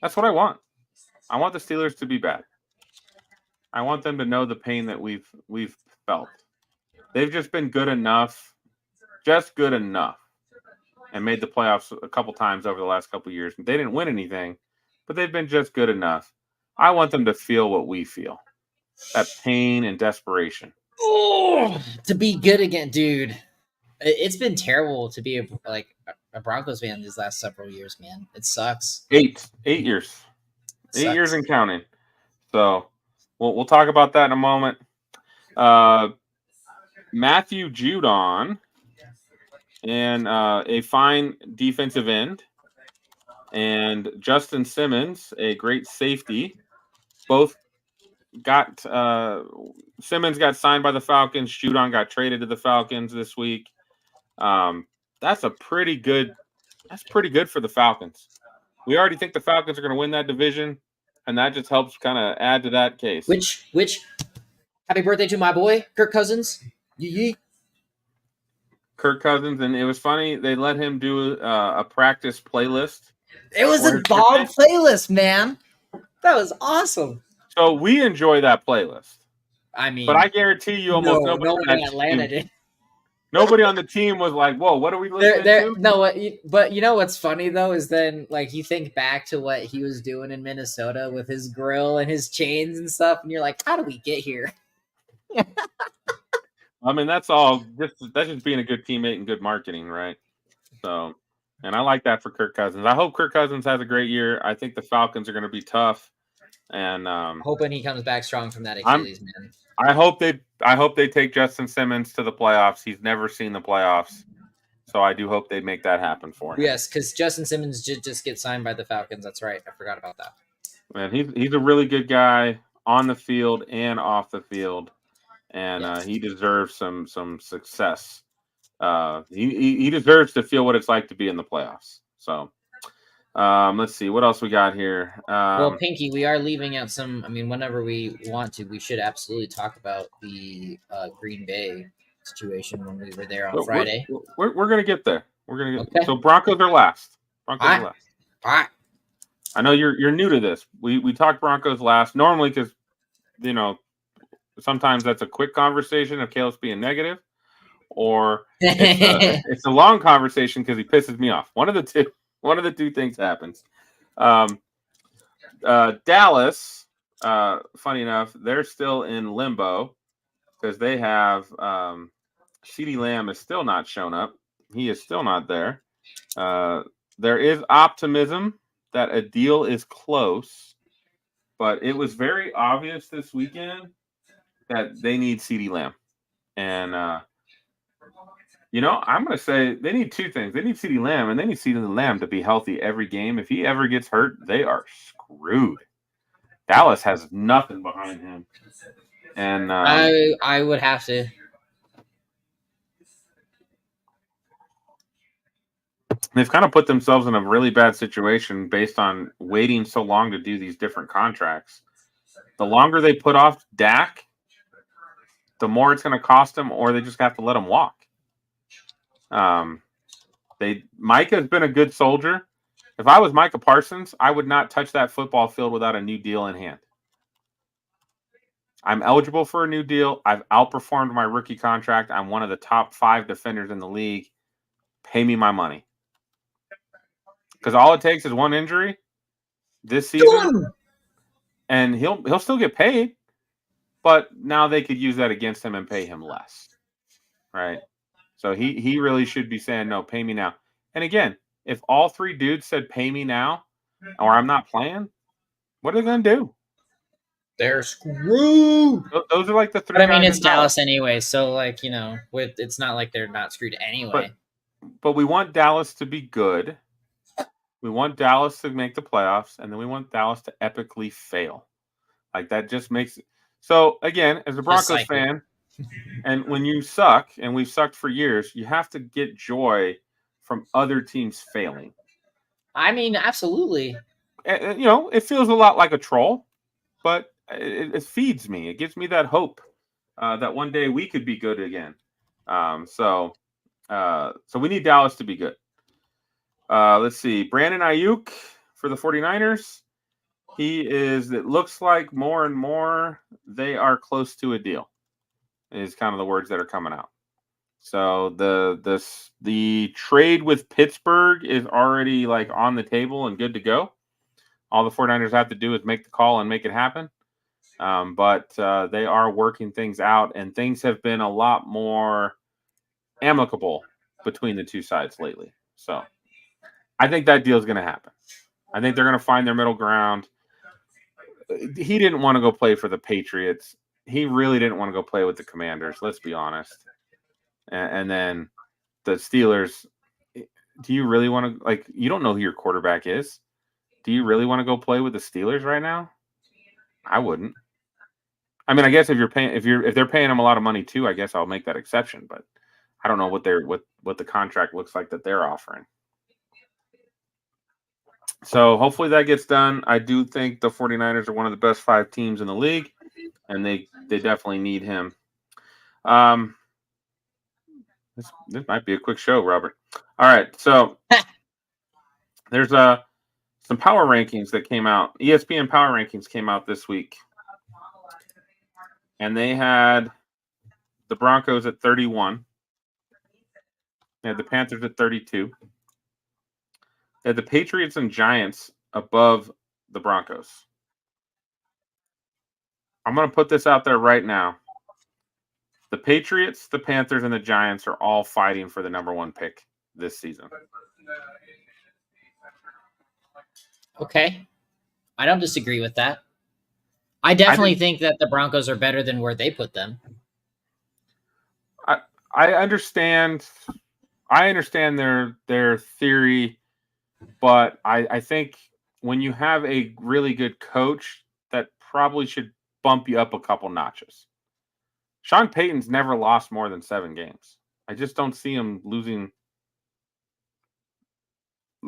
That's what I want. I want the Steelers to be bad. I want them to know the pain that we've felt. They've just been good enough, and made the playoffs a couple times over the last couple of years. They didn't win anything, but they've been just good enough. I want them to feel what we feel. That pain and desperation. Oh, to be good again, dude. It's been terrible to be a Broncos fan these last several years, man. It sucks. 8 years. 8 years and counting. So we'll talk about that in a moment. Matthew Judon and a fine defensive end, and Justin Simmons, a great safety. Both got Simmons got signed by the Falcons. Judon got traded to the Falcons this week. That's pretty good for the Falcons. We already think the Falcons are going to win that division, and that just helps kind of add to that case. Which happy birthday to my boy, Kirk Cousins. Yee. Kirk Cousins, and it was funny. They let him do a practice playlist. It was a bomb playlist, man. That was awesome. So we enjoy that playlist. I mean, but I guarantee you, almost nobody in Atlanta did. Nobody on the team was like, "Whoa, what are we listening to?" No, but you know what's funny though is then like you think back to what he was doing in Minnesota with his grill and his chains and stuff, and you're like, "How do we get here?" I mean, that's just being a good teammate and good marketing, right? So, and I like that for Kirk Cousins. I hope Kirk Cousins has a great year. I think the Falcons are going to be tough, and hoping he comes back strong from that Achilles, man. I hope they take Justin Simmons to the playoffs. He's never seen the playoffs, so I do hope they make that happen for him. Yes, because Justin Simmons did just get signed by the Falcons. That's right. I forgot about that. Man, he's a really good guy on the field and off the field, and he deserves some success. He deserves to feel what it's like to be in the playoffs. So. Let's see what else we got here. Well, Pinky, we are leaving out some. I mean, whenever we want to, we should absolutely talk about the Green Bay situation when we were there on Friday. We're gonna get there. So Broncos are last. All right. I know you're new to this. We talked Broncos last normally because sometimes that's a quick conversation of Caleb's being negative, or it's a long conversation because he pisses me off. One of the two. One of the two things happens. Dallas, funny enough, they're still in limbo because they have CeeDee Lamb is still not shown up. He is still not there. There is optimism that a deal is close, but it was very obvious this weekend that they need CeeDee Lamb. And I'm going to say they need two things. They need CeeDee Lamb, and they need CeeDee Lamb to be healthy every game. If he ever gets hurt, they are screwed. Dallas has nothing behind him. And I would have to. They've kind of put themselves in a really bad situation based on waiting so long to do these different contracts. The longer they put off Dak, the more it's going to cost them, or they just have to let him walk. Mike has been a good soldier. If I was Micah Parsons, I would not touch that football field without a new deal in hand. I'm eligible for a new deal. I've outperformed my rookie contract. I'm one of the top 5 defenders in the league. Pay me my money. Because all it takes is one injury this season, and he'll still get paid. But now they could use that against him and pay him less, right? So he really should be saying, no, pay me now. And again, if all 3 dudes said pay me now or I'm not playing, what are they going to do? They're screwed. Those are like the 3 But I mean, it's Dallas anyway. So, it's not like they're not screwed anyway. But we want Dallas to be good. We want Dallas to make the playoffs. And then we want Dallas to epically fail. Like, that just makes it. So, again, as a Broncos fan, and when you suck, and we've sucked for years, you have to get joy from other teams failing. I mean, absolutely. It feels a lot like a troll, but it feeds me. It gives me that hope that one day we could be good again. So we need Dallas to be good. Let's see. Brandon Ayuk for the 49ers. It looks like more and more they are close to a deal. Is kind of the words that are coming out. So the trade with Pittsburgh is already on the table and good to go. All the 49ers have to do is make the call and make it happen. But they are working things out, and things have been a lot more amicable between the two sides lately. So I think that deal is going to happen. I think they're going to find their middle ground. He didn't want to go play for the Patriots. He really didn't want to go play with the Commanders, let's be honest. And then the Steelers, do you really want to, like, you don't know who your quarterback is. Do you really want to go play with the Steelers right now? I wouldn't. I mean, I guess if they're paying him a lot of money too, I guess I'll make that exception, but I don't know what the contract looks like that they're offering. So hopefully that gets done. I do think the 49ers are one of the best 5 teams in the league, and they definitely need him. This might be a quick show, Robert. All right, so there's some power rankings that came out. ESPN power rankings came out this week, and they had the Broncos at 31. They had the Panthers at 32. They had the Patriots and Giants above the Broncos. I'm going to put this out there right now. The Patriots, the Panthers, and the Giants are all fighting for the number 1 pick this season. Okay. I don't disagree with that. I definitely think that the Broncos are better than where they put them. I understand their theory, but I think when you have a really good coach, that probably should bump you up a couple notches. Sean Payton's never lost more than 7 games. I just don't see him losing.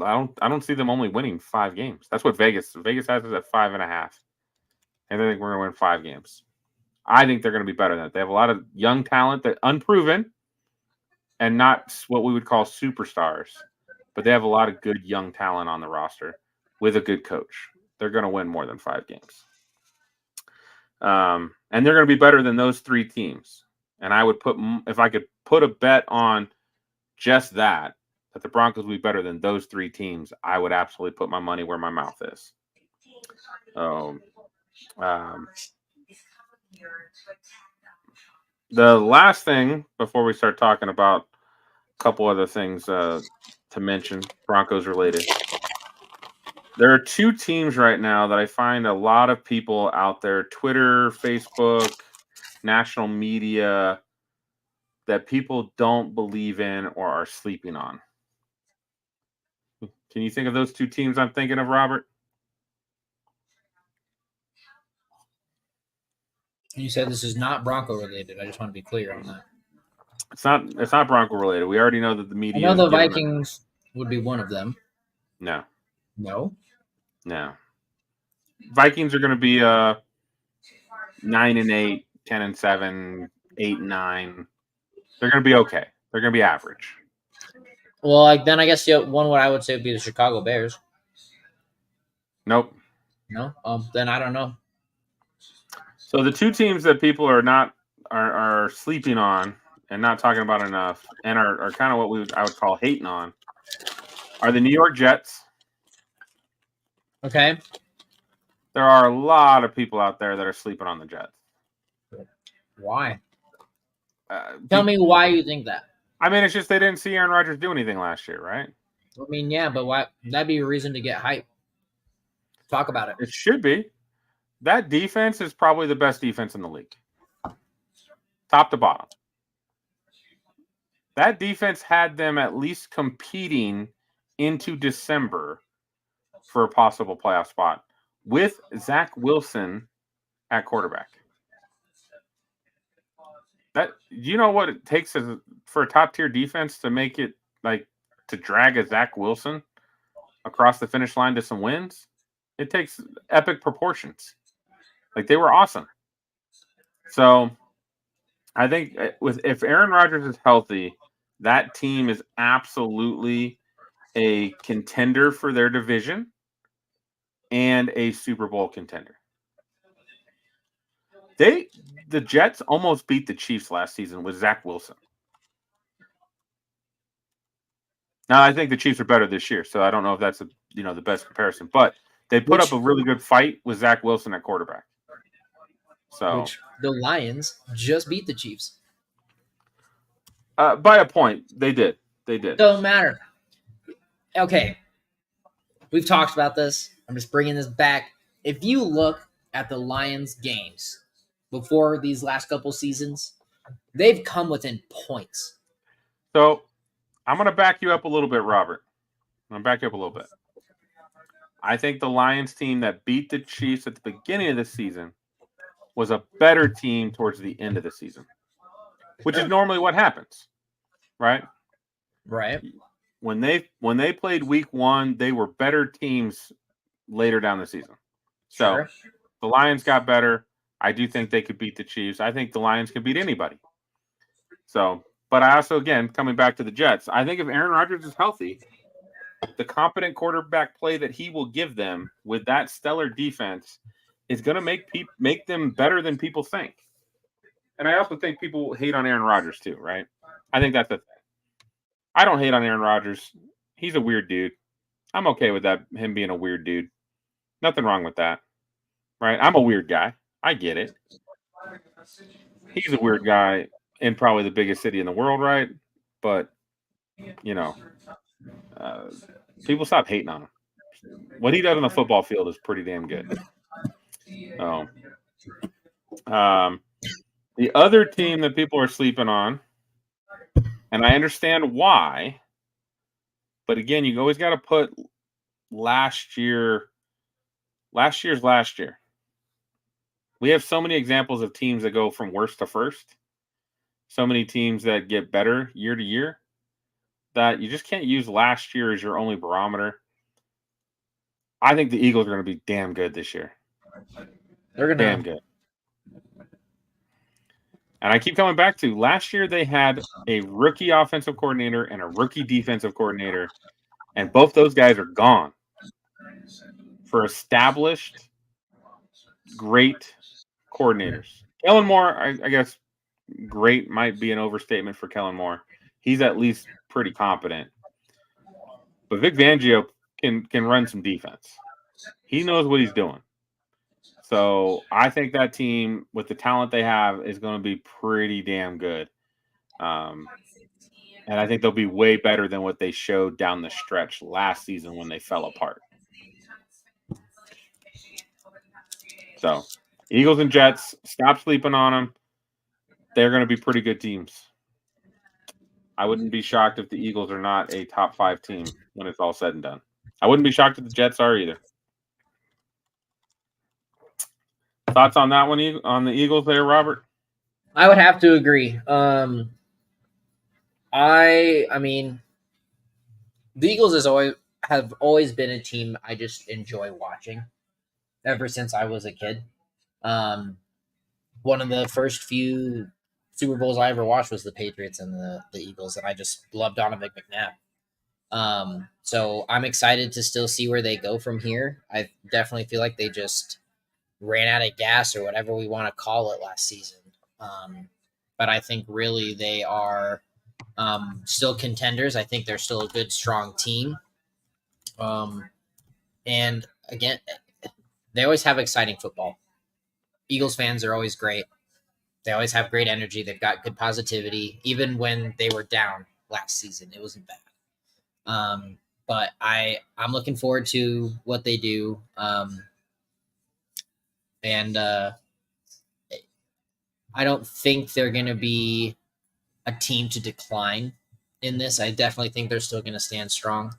I don't see them only winning 5 games. That's what Vegas has us at 5.5. And I think we're going to win 5 games. I think they're going to be better than that. They have a lot of young talent that unproven and not what we would call superstars, but they have a lot of good young talent on the roster with a good coach. They're going to win more than 5 games. And they're going to be better than those 3 teams. And I would if I could put a bet on just that the Broncos will be better than those 3 teams, I would absolutely put my money where my mouth is. The last thing before we start talking about a couple other things to mention, Broncos related. There are 2 teams right now that I find a lot of people out there, Twitter, Facebook, national media, that people don't believe in or are sleeping on. Can you think of those 2 teams I'm thinking of, Robert? You said this is not Bronco related. I just want to be clear on that. It's not Bronco related. We already know that the media. I know the Vikings would be one of them. No. Vikings are going to be 9-8, 10-7, 8-9. They're going to be okay. They're going to be average. Well, then I guess the one what I would say would be the Chicago Bears. Nope. No. Then I don't know. So the 2 teams that people are sleeping on and not talking about enough, and are kind of what I would call hating on, are the New York Jets. Okay. There are a lot of people out there that are sleeping on the Jets. Why? Tell me why you think that. I mean, it's just they didn't see Aaron Rodgers do anything last year, right? I mean, yeah, but why? That'd be a reason to get hype. Talk about it. It should be. That defense is probably the best defense in the league. Top to bottom. That defense had them at least competing into December for a possible playoff spot with Zach Wilson at quarterback. Do you know what it takes for a top-tier defense to make it, like, to drag a Zach Wilson across the finish line to some wins? It takes epic proportions. Like, they were awesome. So I think if Aaron Rodgers is healthy, that team is absolutely a contender for their division and a Super Bowl contender. The Jets almost beat the Chiefs last season with Zach Wilson. Now, I think the Chiefs are better this year, so I don't know if that's the best comparison. But They put up a really good fight with Zach Wilson at quarterback. So, which the Lions just beat the Chiefs. by a point, they did. They did. Don't matter. Okay. We've talked about this. I'm just bringing this back. If you look at the Lions games before these last couple seasons, they've come within points. So, I'm going to back you up a little bit, Robert. I'm going to back you up a little bit. I think the Lions team that beat the Chiefs at the beginning of the season was a better team towards the end of the season, which is normally what happens, right? Right. When they played week 1, they were better teams later down the season. So Sure. the Lions got better. I do think they could beat the Chiefs. I think the Lions could beat anybody. So, but I also, again, coming back to the Jets, I think if Aaron Rodgers is healthy, the competent quarterback play that he will give them with that stellar defense is going to make them better than people think. And I also think people hate on Aaron Rodgers too, right? I think that's the thing. I don't hate on Aaron Rodgers. He's a weird dude. I'm okay with that, him being a weird dude. Nothing wrong with that, right? I'm a weird guy. I get it. He's a weird guy in probably the biggest city in the world, right? But, people stop hating on him. What he does on the football field is pretty damn good. The other team that people are sleeping on, and I understand why, but again, you always got to put last year's last year. We have so many examples of teams that go from worst to first, so many teams that get better year to year, that you just can't use last year as your only barometer. I think the Eagles are going to be damn good this year. They're going to damn good. And I keep coming back to last year they had a rookie offensive coordinator and a rookie defensive coordinator, and both those guys are gone for established, great coordinators. Kellen Moore, I guess great might be an overstatement for Kellen Moore. He's at least pretty competent. But Vic Fangio can run some defense. He knows what he's doing. So I think that team, with the talent they have, is going to be pretty damn good. And I think they'll be way better than what they showed down the stretch last season when they fell apart. So Eagles and Jets, stop sleeping on them. They're going to be pretty good teams. I wouldn't be shocked if the Eagles are not a top 5 team when it's all said and done. I wouldn't be shocked if the Jets are either. Thoughts on that one, on the Eagles there, Robert? I would have to agree. I mean, the Eagles have always been a team I just enjoy watching ever since I was a kid. One of the first few Super Bowls I ever watched was the Patriots and the Eagles, and I just loved Donovan McNabb. So I'm excited to still see where they go from here. I definitely feel like they just ran out of gas or whatever we want to call it last season. But I think really they are still contenders. I think they're still a good, strong team. And again, they always have exciting football. Eagles fans are always great. They always have great energy. They've got good positivity. Even when they were down last season, it wasn't bad. But I'm looking forward to what they do. And I don't think they're going to be a team to decline in this. I definitely think they're still going to stand strong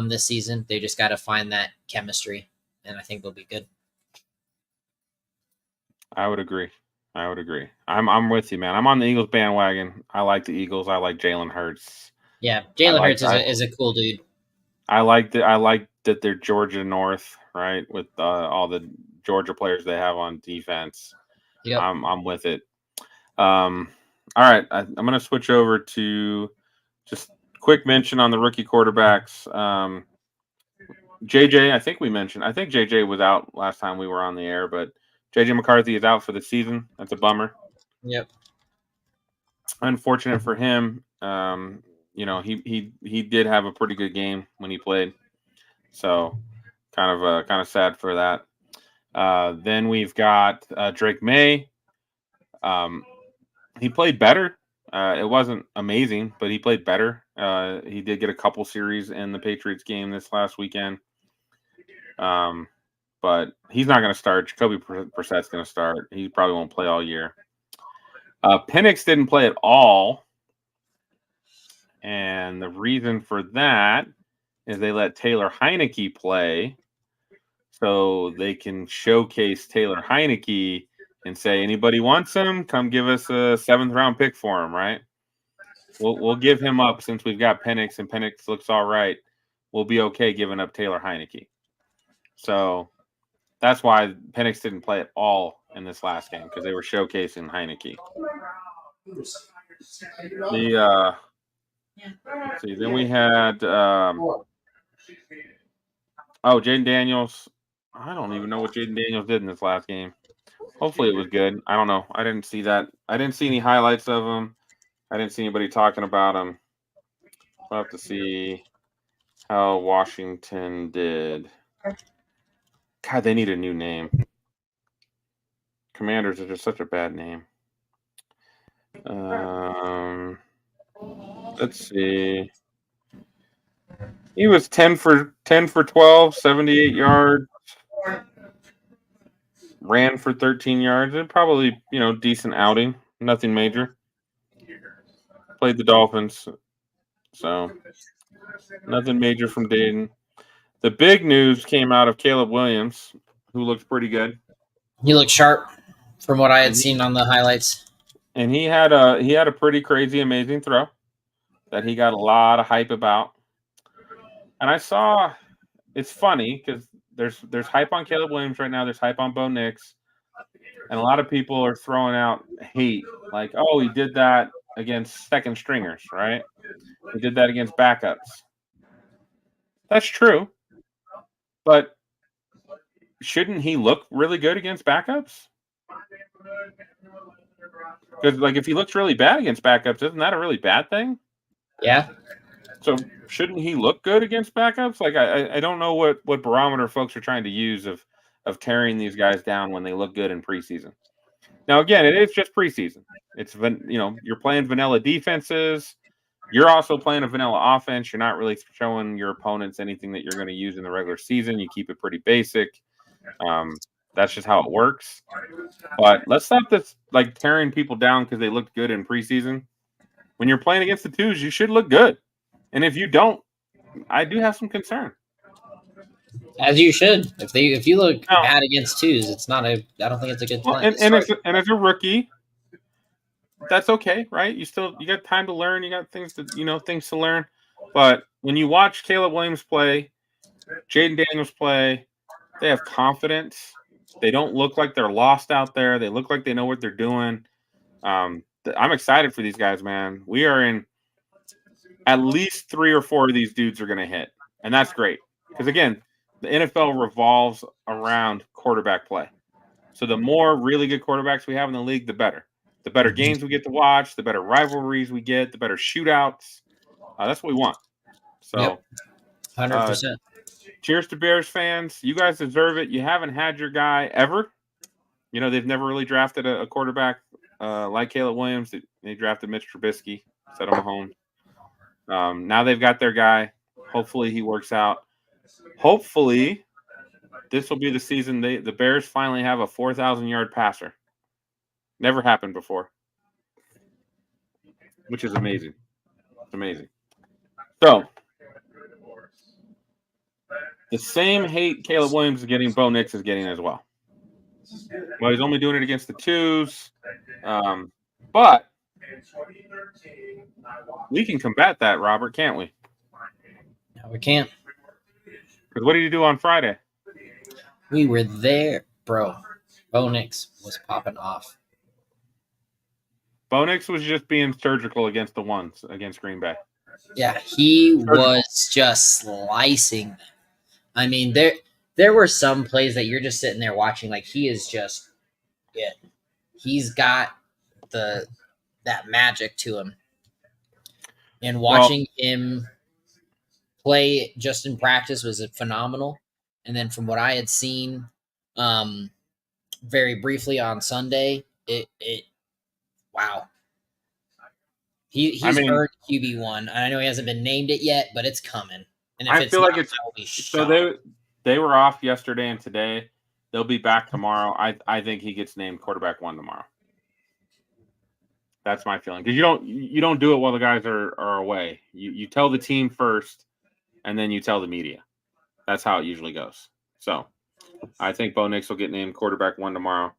this season. They just got to find that chemistry, and I think they'll be good. I would agree. I'm with you, man. I'm on the Eagles bandwagon. I like the Eagles. I like Jalen Hurts. Yeah, Jalen Hurts is a cool dude. I like that they're Georgia North, right? With all the Georgia players they have on defense. Yep. I'm with it. All right, I'm going to switch over to just quick mention on the rookie quarterbacks. JJ, I think JJ was out last time we were on the air, but JJ McCarthy is out for the season. That's a bummer. Yep. Unfortunate for him. He did have a pretty good game when he played. So kind of sad for that. Then we've got Drake May. He played better. It wasn't amazing, but he played better. He did get a couple series in the Patriots game this last weekend. But he's not going to start. Jacoby Brissett's going to start. He probably won't play all year. Penix didn't play at all. And the reason for that is they let Taylor Heineke play so they can showcase Taylor Heineke and say, anybody wants him, come give us a 7th-round pick for him, right? We'll give him up since we've got Penix, and Penix looks all right. We'll be okay giving up Taylor Heineke. So that's why Penix didn't play at all in this last game, because they were showcasing Heineke. Let's see, then we had Jaden Daniels. I don't even know what Jaden Daniels did in this last game. Hopefully it was good. I don't know. I didn't see that. I didn't see any highlights of him. I didn't see anybody talking about him. We'll have to see how Washington did. God, they need a new name. Commanders are just such a bad name. Let's see. He was 10 for 12, 78 yards. Ran for 13 yards. And probably, decent outing. Nothing major. Played the Dolphins. So, nothing major from Dayton. The big news came out of Caleb Williams, who looked pretty good. He looked sharp from what I had seen on the highlights. And he had a pretty crazy, amazing throw that he got a lot of hype about. And I saw, it's funny because there's hype on Caleb Williams right now. There's hype on Bo Nix. And a lot of people are throwing out hate. Like, oh, he did that against second stringers, right? He did that against backups. That's true. But shouldn't he look really good against backups? Because, if he looks really bad against backups, isn't that a really bad thing? Yeah. So shouldn't he look good against backups? I don't know what barometer folks are trying to use of tearing these guys down when they look good in preseason. Now, again, it is just preseason. It's, you're playing vanilla defenses. You're also playing a vanilla offense. You're not really showing your opponents anything that you're going to use in the regular season. You keep it pretty basic. That's just how it works. But let's stop this tearing people down because they looked good in preseason. When you're playing against the twos, you should look good. And if you don't, I do have some concern. As you should. If you look bad against twos, it's not I don't think it's a good plan. And as a rookie, that's okay, right? You got time to learn. You got things to learn. But when you watch Caleb Williams play, Jaden Daniels play, they have confidence. They don't look like they're lost out there. They look like they know what they're doing. I'm excited for these guys, man. We are in at least 3 or 4 of these dudes are going to hit. And that's great. Because, again, the NFL revolves around quarterback play. So the more really good quarterbacks we have in the league, the better. The better games we get to watch, the better rivalries we get, the better shootouts. That's what we want. So, yep. 100%. Cheers to Bears fans. You guys deserve it. You haven't had your guy ever. They've never really drafted a quarterback like Caleb Williams. They drafted Mitch Trubisky, set him home. Now they've got their guy. Hopefully he works out. Hopefully this will be the season the Bears finally have a 4,000-yard passer. Never happened before, which is amazing. It's amazing. So, the same hate Caleb Williams is getting, Bo Nix is getting as well. Well, he's only doing it against the twos. But we can combat that, Robert, can't we? No, we can't. Because what did you do on Friday? We were there, bro. Bo Nix was popping off. Bo Nix was just being surgical against the ones against Green Bay. Yeah, he was just slicing. I mean, there were some plays that you're just sitting there watching, he is just it. He's got that magic to him. And watching him play just in practice was phenomenal. And then from what I had seen, very briefly on Sunday, wow. He's earned QB1. I know he hasn't been named it yet, but it's coming. And if I it's feel not, like it's I will be so shocked. they were off yesterday and today. They'll be back tomorrow. I think he gets named quarterback 1 tomorrow. That's my feeling, because you don't do it while the guys are away. You tell the team first, and then you tell the media. That's how it usually goes. So I think Bo Nix will get named quarterback 1 tomorrow.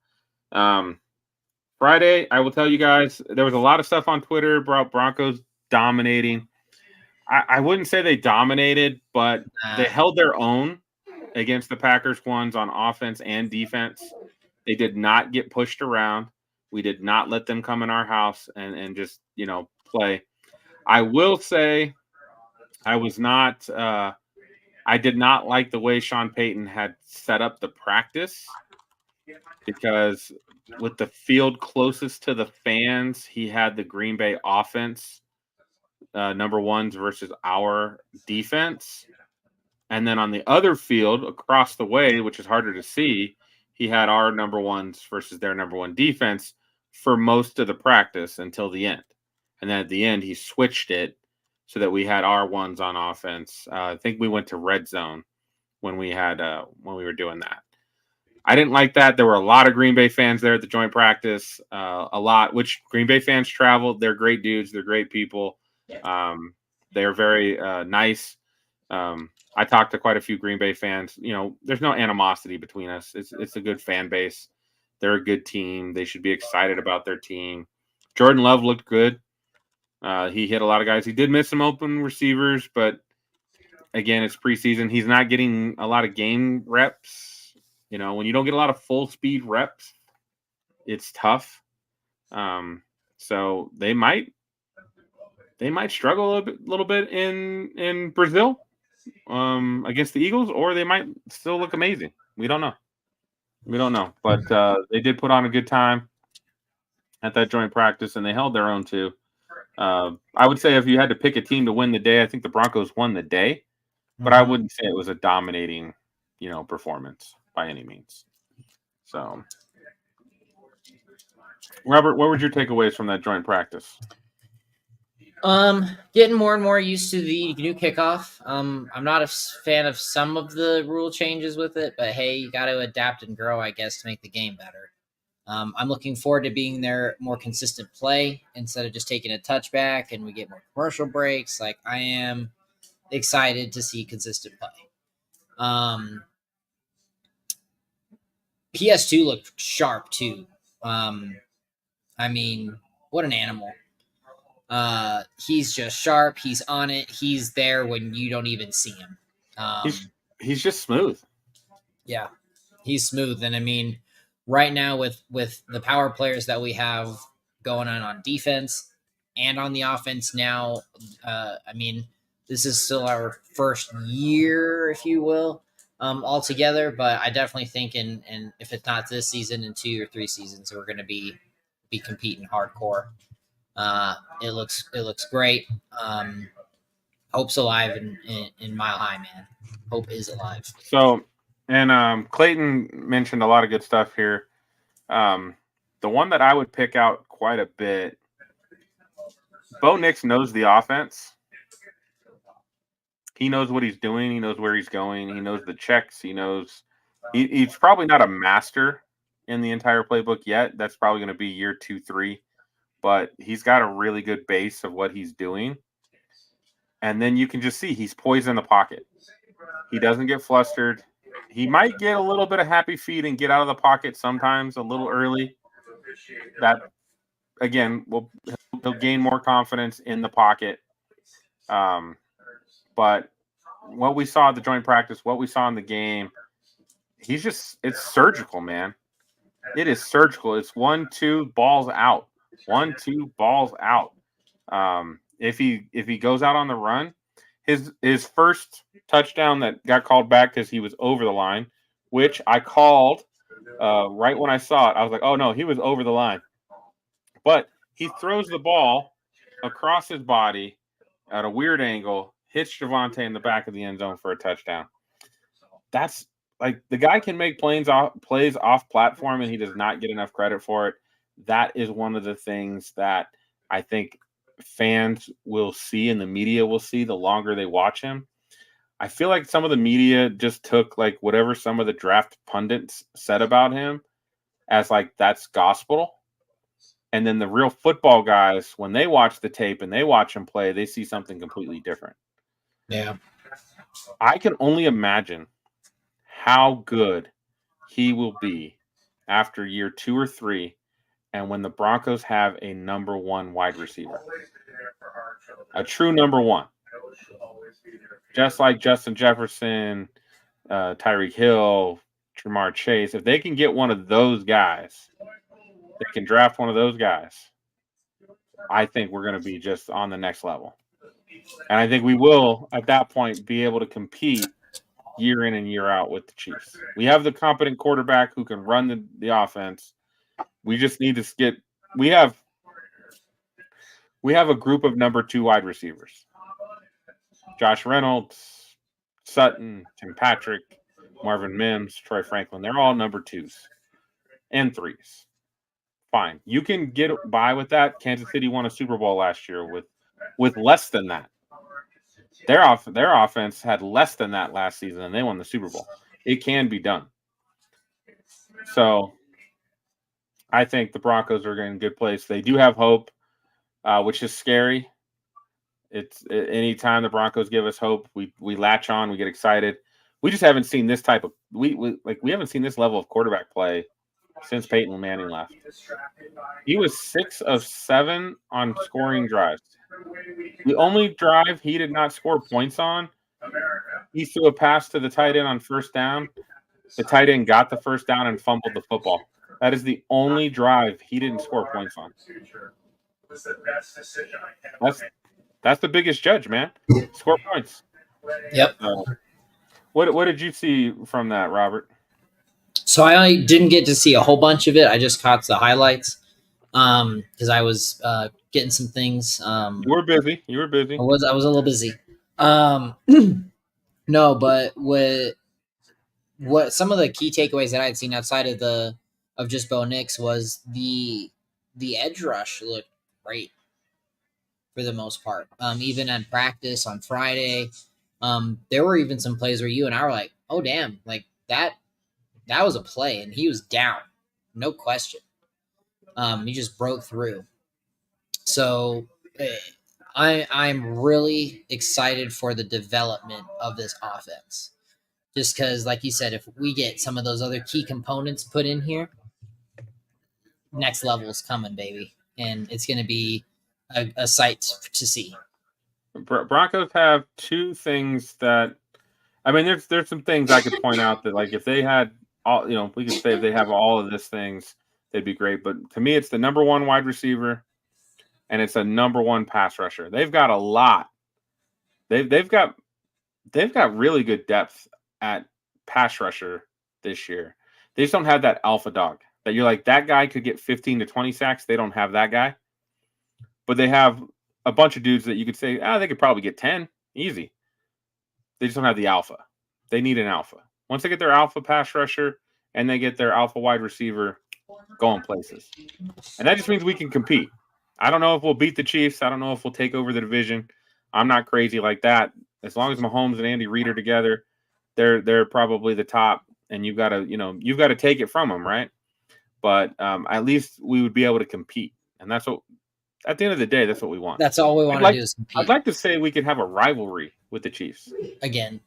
Friday, I will tell you guys, there was a lot of stuff on Twitter about Broncos dominating. I wouldn't say they dominated, but they held their own against the Packers ones on offense and defense. They did not get pushed around. We did not let them come in our house and just, play. I will say I did not like the way Sean Payton had set up the practice, because with the field closest to the fans, he had the Green Bay offense number ones versus our defense. And then on the other field across the way, which is harder to see, he had our number ones versus their number one defense for most of the practice until the end. And then at the end, he switched it so that we had our ones on offense. I think we went to red zone when we were doing that. I didn't like that. There were a lot of Green Bay fans there at the joint practice, which Green Bay fans traveled. They're great dudes. They're great people. They're very nice. I talked to quite a few Green Bay fans. There's no animosity between us. It's a good fan base. They're a good team. They should be excited about their team. Jordan Love looked good. He hit a lot of guys. He did miss some open receivers, but again, it's preseason. He's not getting a lot of game reps. When you don't get a lot of full speed reps, it's tough. So they might struggle a little bit in Brazil against the Eagles, or they might still look amazing. We don't know. But they did put on a good time at that joint practice, and they held their own too. I would say if you had to pick a team to win the day, I think the Broncos won the day, but I wouldn't say it was a dominating, performance by any means. So, Robert, what were your takeaways from that joint practice? Getting more and more used to the new kickoff. I'm not a fan of some of the rule changes with it, but hey, you got to adapt and grow, I guess, to make the game better. I'm looking forward to being there, more consistent play instead of just taking a touchback and we get more commercial breaks. Like, I am excited to see consistent play. PS2 looked sharp too. I mean, what an animal. He's just sharp. He's on it. He's there when you don't even see him. He's just smooth. Yeah, he's smooth. And I mean, right now with the power players that we have going on defense and on the offense now, I mean, this is still our first year, if you will, all together. But I definitely think in if it's not this season, in 2 or 3 seasons, we're going to be competing hardcore. It looks great. Hope's alive in Mile High, man. Hope is alive. So, and Clayton mentioned a lot of good stuff here. The one that I would pick out quite a bit, Bo Nix knows the offense. He knows what he's doing. He knows where he's going. He knows the checks. He knows he's probably not a master in the entire playbook yet. That's probably going to be year 2, 3. But he's got a really good base of what he's doing. And then you can just see he's poised in the pocket. He doesn't get flustered. He might get a little bit of happy feet and get out of the pocket sometimes a little early. That, again, he'll gain more confidence in the pocket. But what we saw at the joint practice, what we saw in the game, it's surgical, man. It is surgical. It's 1-2 balls out. 1-2 balls out. If he goes out on the run, his first touchdown that got called back because he was over the line, which I called right when I saw it. I was like, oh no, he was over the line. But he throws the ball across his body at a weird angle, hits Javonte in the back of the end zone for a touchdown. That's like the guy can make plays off platform, and he does not get enough credit for it. That is one of the things that I think fans will see and the media will see the longer they watch him. I feel like some of the media just took like whatever some of the draft pundits said about him as like that's gospel. And then the real football guys, when they watch the tape and they watch him play, they see something completely different. Yeah. I can only imagine how good he will be after year 2 or 3 and when the Broncos have a number 1 wide receiver. A true number 1. Just like Justin Jefferson, Tyreek Hill, Jamar Chase. If they can get one of those guys, they can draft one of those guys, I think we're going to be just on the next level. And I think we will, at that point, be able to compete year in and year out with the Chiefs. We have the competent quarterback who can run the offense. We just need to get – we have a group of number 2 wide receivers. Josh Reynolds, Sutton, Tim Patrick, Marvin Mims, Troy Franklin. They're all number 2s and 3s. Fine. You can get by with that. Kansas City won a Super Bowl last year with less than that. Their offense had less than that last season, and they won the Super Bowl. It can be done. So I think the Broncos are in a good place. They do have hope, which is scary. It's anytime the Broncos give us hope, we latch on, we get excited. We just haven't seen this type of we haven't seen this level of quarterback play since Peyton Manning left. He was 6 of 7 on scoring drives. The only drive he did not score points on, he threw a pass to the tight end on first down. The tight end got the first down and fumbled the football. That is the only drive he didn't score points on. That's the biggest judge, man. Score points. Yep. What did you see from that, Robert? So I didn't get to see a whole bunch of it. I just caught the highlights because I was getting some things. You were busy. I was a little busy. No, but what some of the key takeaways that I had seen outside of just Bo Nix was the edge rush looked great for the most part. Even in practice on Friday, there were even some plays where you and I were like, "Oh damn!" Like that was a play, and he was down, no question. He just broke through. So I'm really excited for the development of this offense. Just because, like you said, if we get some of those other key components put in here, next level is coming, baby. And it's going to be a sight to see. Broncos have 2 things that – I mean, there's some things I could point out that, like, if they had all – we could say if they have all of these things, they'd be great. But to me, it's the number 1 wide receiver, and it's a number 1 pass rusher. They've got a lot. They've got really good depth at pass rusher this year. They just don't have that alpha dog that you're like, that guy could get 15 to 20 sacks. They don't have that guy. But they have a bunch of dudes that you could say, they could probably get 10. Easy. They just don't have the alpha. They need an alpha. Once they get their alpha pass rusher and they get their alpha wide receiver, going places. And that just means we can compete. I don't know if we'll beat the Chiefs. I don't know if we'll take over the division. I'm not crazy like that. As long as Mahomes and Andy Reid are together, they're probably the top, and you've got to take it from them, right? But at least we would be able to compete, and that's what. At the end of the day, that's what we want. That's all we want to do is compete. I'd like to say we could have a rivalry with the Chiefs. Again.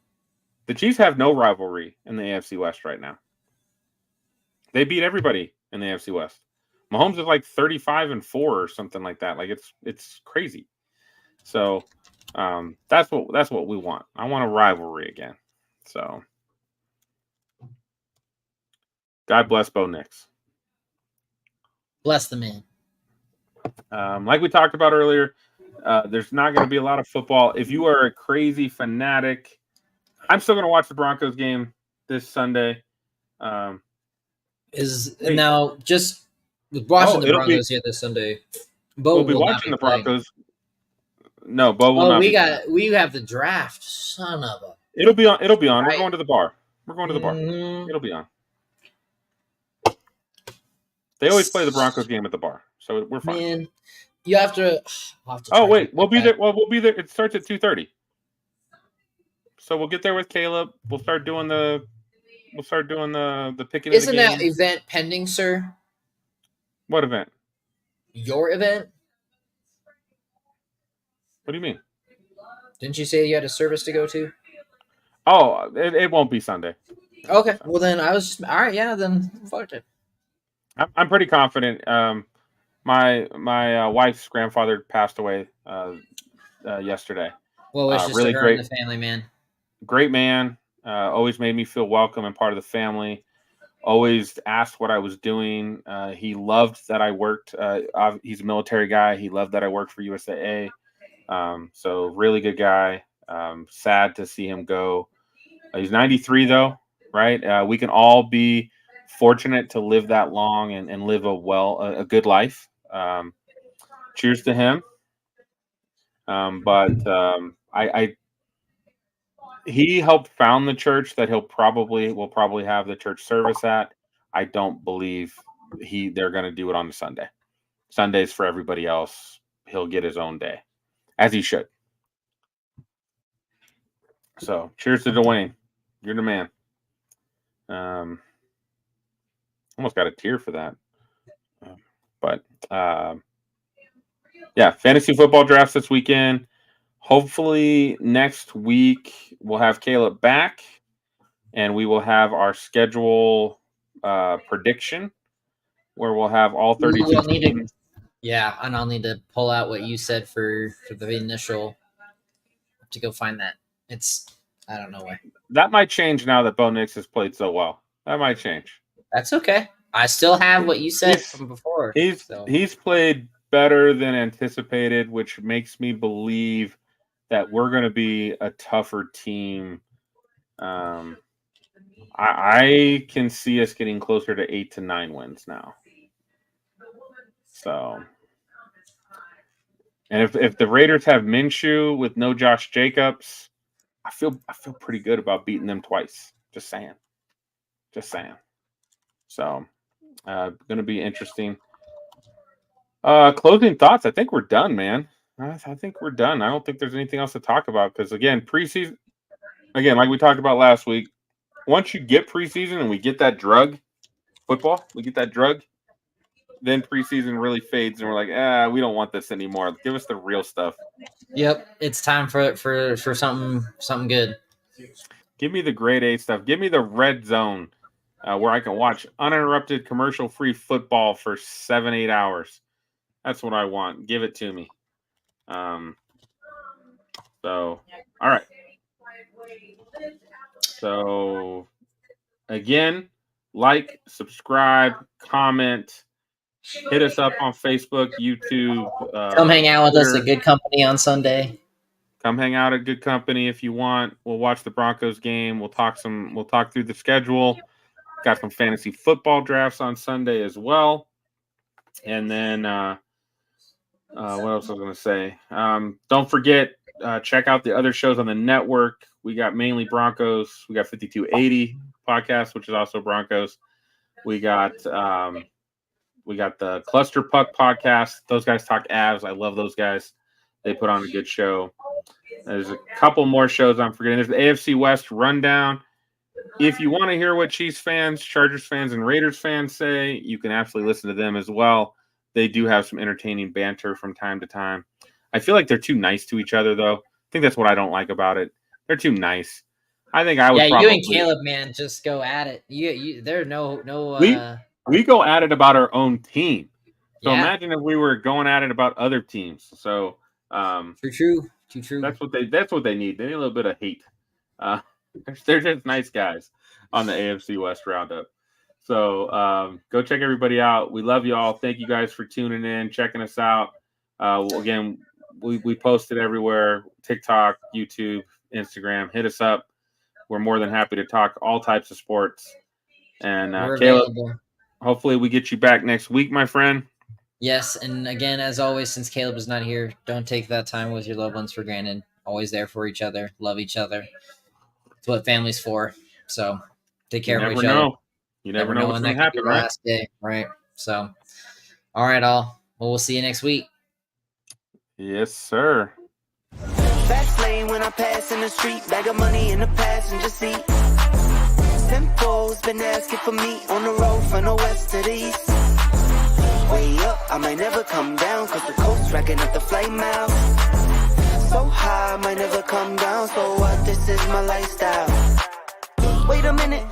The Chiefs have no rivalry in the AFC West right now. They beat everybody in the AFC West. Mahomes is like 35-4 or something like that. Like it's crazy. So that's what we want. I want a rivalry again. So God bless Bo Nix. Bless the man. Like we talked about earlier, there's not going to be a lot of football. If you are a crazy fanatic, I'm still going to watch the Broncos game this Sunday. Now just watching the Broncos here this Sunday. Bo we'll be watching the Broncos. No, Bo will not. We have the draft. Son of a. It'll be on. Right? We're going to the bar. We're going to the bar. It'll be on. They always play the Broncos game at the bar, so we're fine. Man, you have to. Oh wait, we'll be there. Well, we'll be there. It starts at 2:30, so we'll get there with Caleb. We'll start doing the picking. Isn't of the that event pending, sir? What event? Your event? What do you mean? Didn't you say you had a service to go to? Oh, it won't be Sunday. Okay, well then I was all right. Yeah, then fuck it. I'm pretty confident. My wife's grandfather passed away yesterday. Well, wishes really to her great, and the family, man. Great man. Always made me feel welcome and part of the family. Always asked what I was doing. He loved that I worked. He's a military guy. He loved that I worked for USAA. So really good guy. Sad to see him go. He's 93 though, right? We can all be fortunate to live that long and live a good life. Cheers to him. He helped found the church that will probably have the church service at. I don't believe they're going to do it on the Sunday. Sunday's for everybody else. He'll get his own day, as he should. So, cheers to Dwayne. You're the man. Almost got a tear for that. Yeah, fantasy football drafts this weekend. Hopefully next week we'll have Caleb back, and we will have our schedule prediction where we'll have all 32 teams. Yeah, and I'll need to pull out what you said for the initial to go find that. I don't know why. That might change now that Bo Nix has played so well. That might change. That's okay. I still have what you said from before. He's played better than anticipated, which makes me believe that we're going to be a tougher team. I can see us getting closer to 8 to 9 wins now. So, and if the Raiders have Minshew with no Josh Jacobs, I feel pretty good about beating them twice. Just saying. So, going to be interesting. Closing thoughts. I think we're done, man. I think we're done. I don't think there's anything else to talk about because, again, preseason, like we talked about last week, once you get preseason and we get that drug, football, then preseason really fades and we're like, we don't want this anymore. Give us the real stuff. Yep, it's time for something good. Give me the grade A stuff. Give me the red zone where I can watch uninterrupted commercial-free football for 7-8 hours. That's what I want. Give it to me. So, all right. So, again, like, subscribe, comment, hit us up on Facebook, YouTube. Come hang out with us at Good Company on Sunday. Come hang out at Good Company if you want. We'll watch the Broncos game. We'll talk through the schedule. Got some fantasy football drafts on Sunday as well. And then what else was I going to say? Don't forget, check out the other shows on the network. We got mainly Broncos. We got 5280 podcast, which is also Broncos. We got the Cluster Puck podcast. Those guys talk Avs. I love those guys. They put on a good show. There's a couple more shows I'm forgetting. There's the AFC West rundown. If you want to hear what Chiefs fans, Chargers fans, and Raiders fans say, you can absolutely listen to them as well. They do have some entertaining banter from time to time. I feel like they're too nice to each other, though. I think that's what I don't like about it. They're too nice. I think I would. Yeah, you and Caleb, man, just go at it. There no. We go at it about our own team. So imagine if we were going at it about other teams. So True. That's what they need. They need a little bit of hate. They're just nice guys on the AFC West roundup. So go check everybody out. We love you all. Thank you guys for tuning in, checking us out. Again, we post it everywhere: TikTok, YouTube, Instagram. Hit us up. We're more than happy to talk all types of sports. And Caleb, hopefully we get you back next week, my friend. Yes, and again, as always, since Caleb is not here, don't take that time with your loved ones for granted. Always there for each other. Love each other. It's what family's for. So Take care You of never each other. know. You never know what's when going that to could be happen, the right? last day, right? So, all right, all. Well, we'll see you next week. Yes, sir. Fast lane when I pass in the street, bag of money in the passenger seat. Tempo's been asking for me on the road from the west to the east. Way up, I might never come down, cause the coast racking up the flight miles. So high, I might never come down, so what, this is my lifestyle. Wait a minute.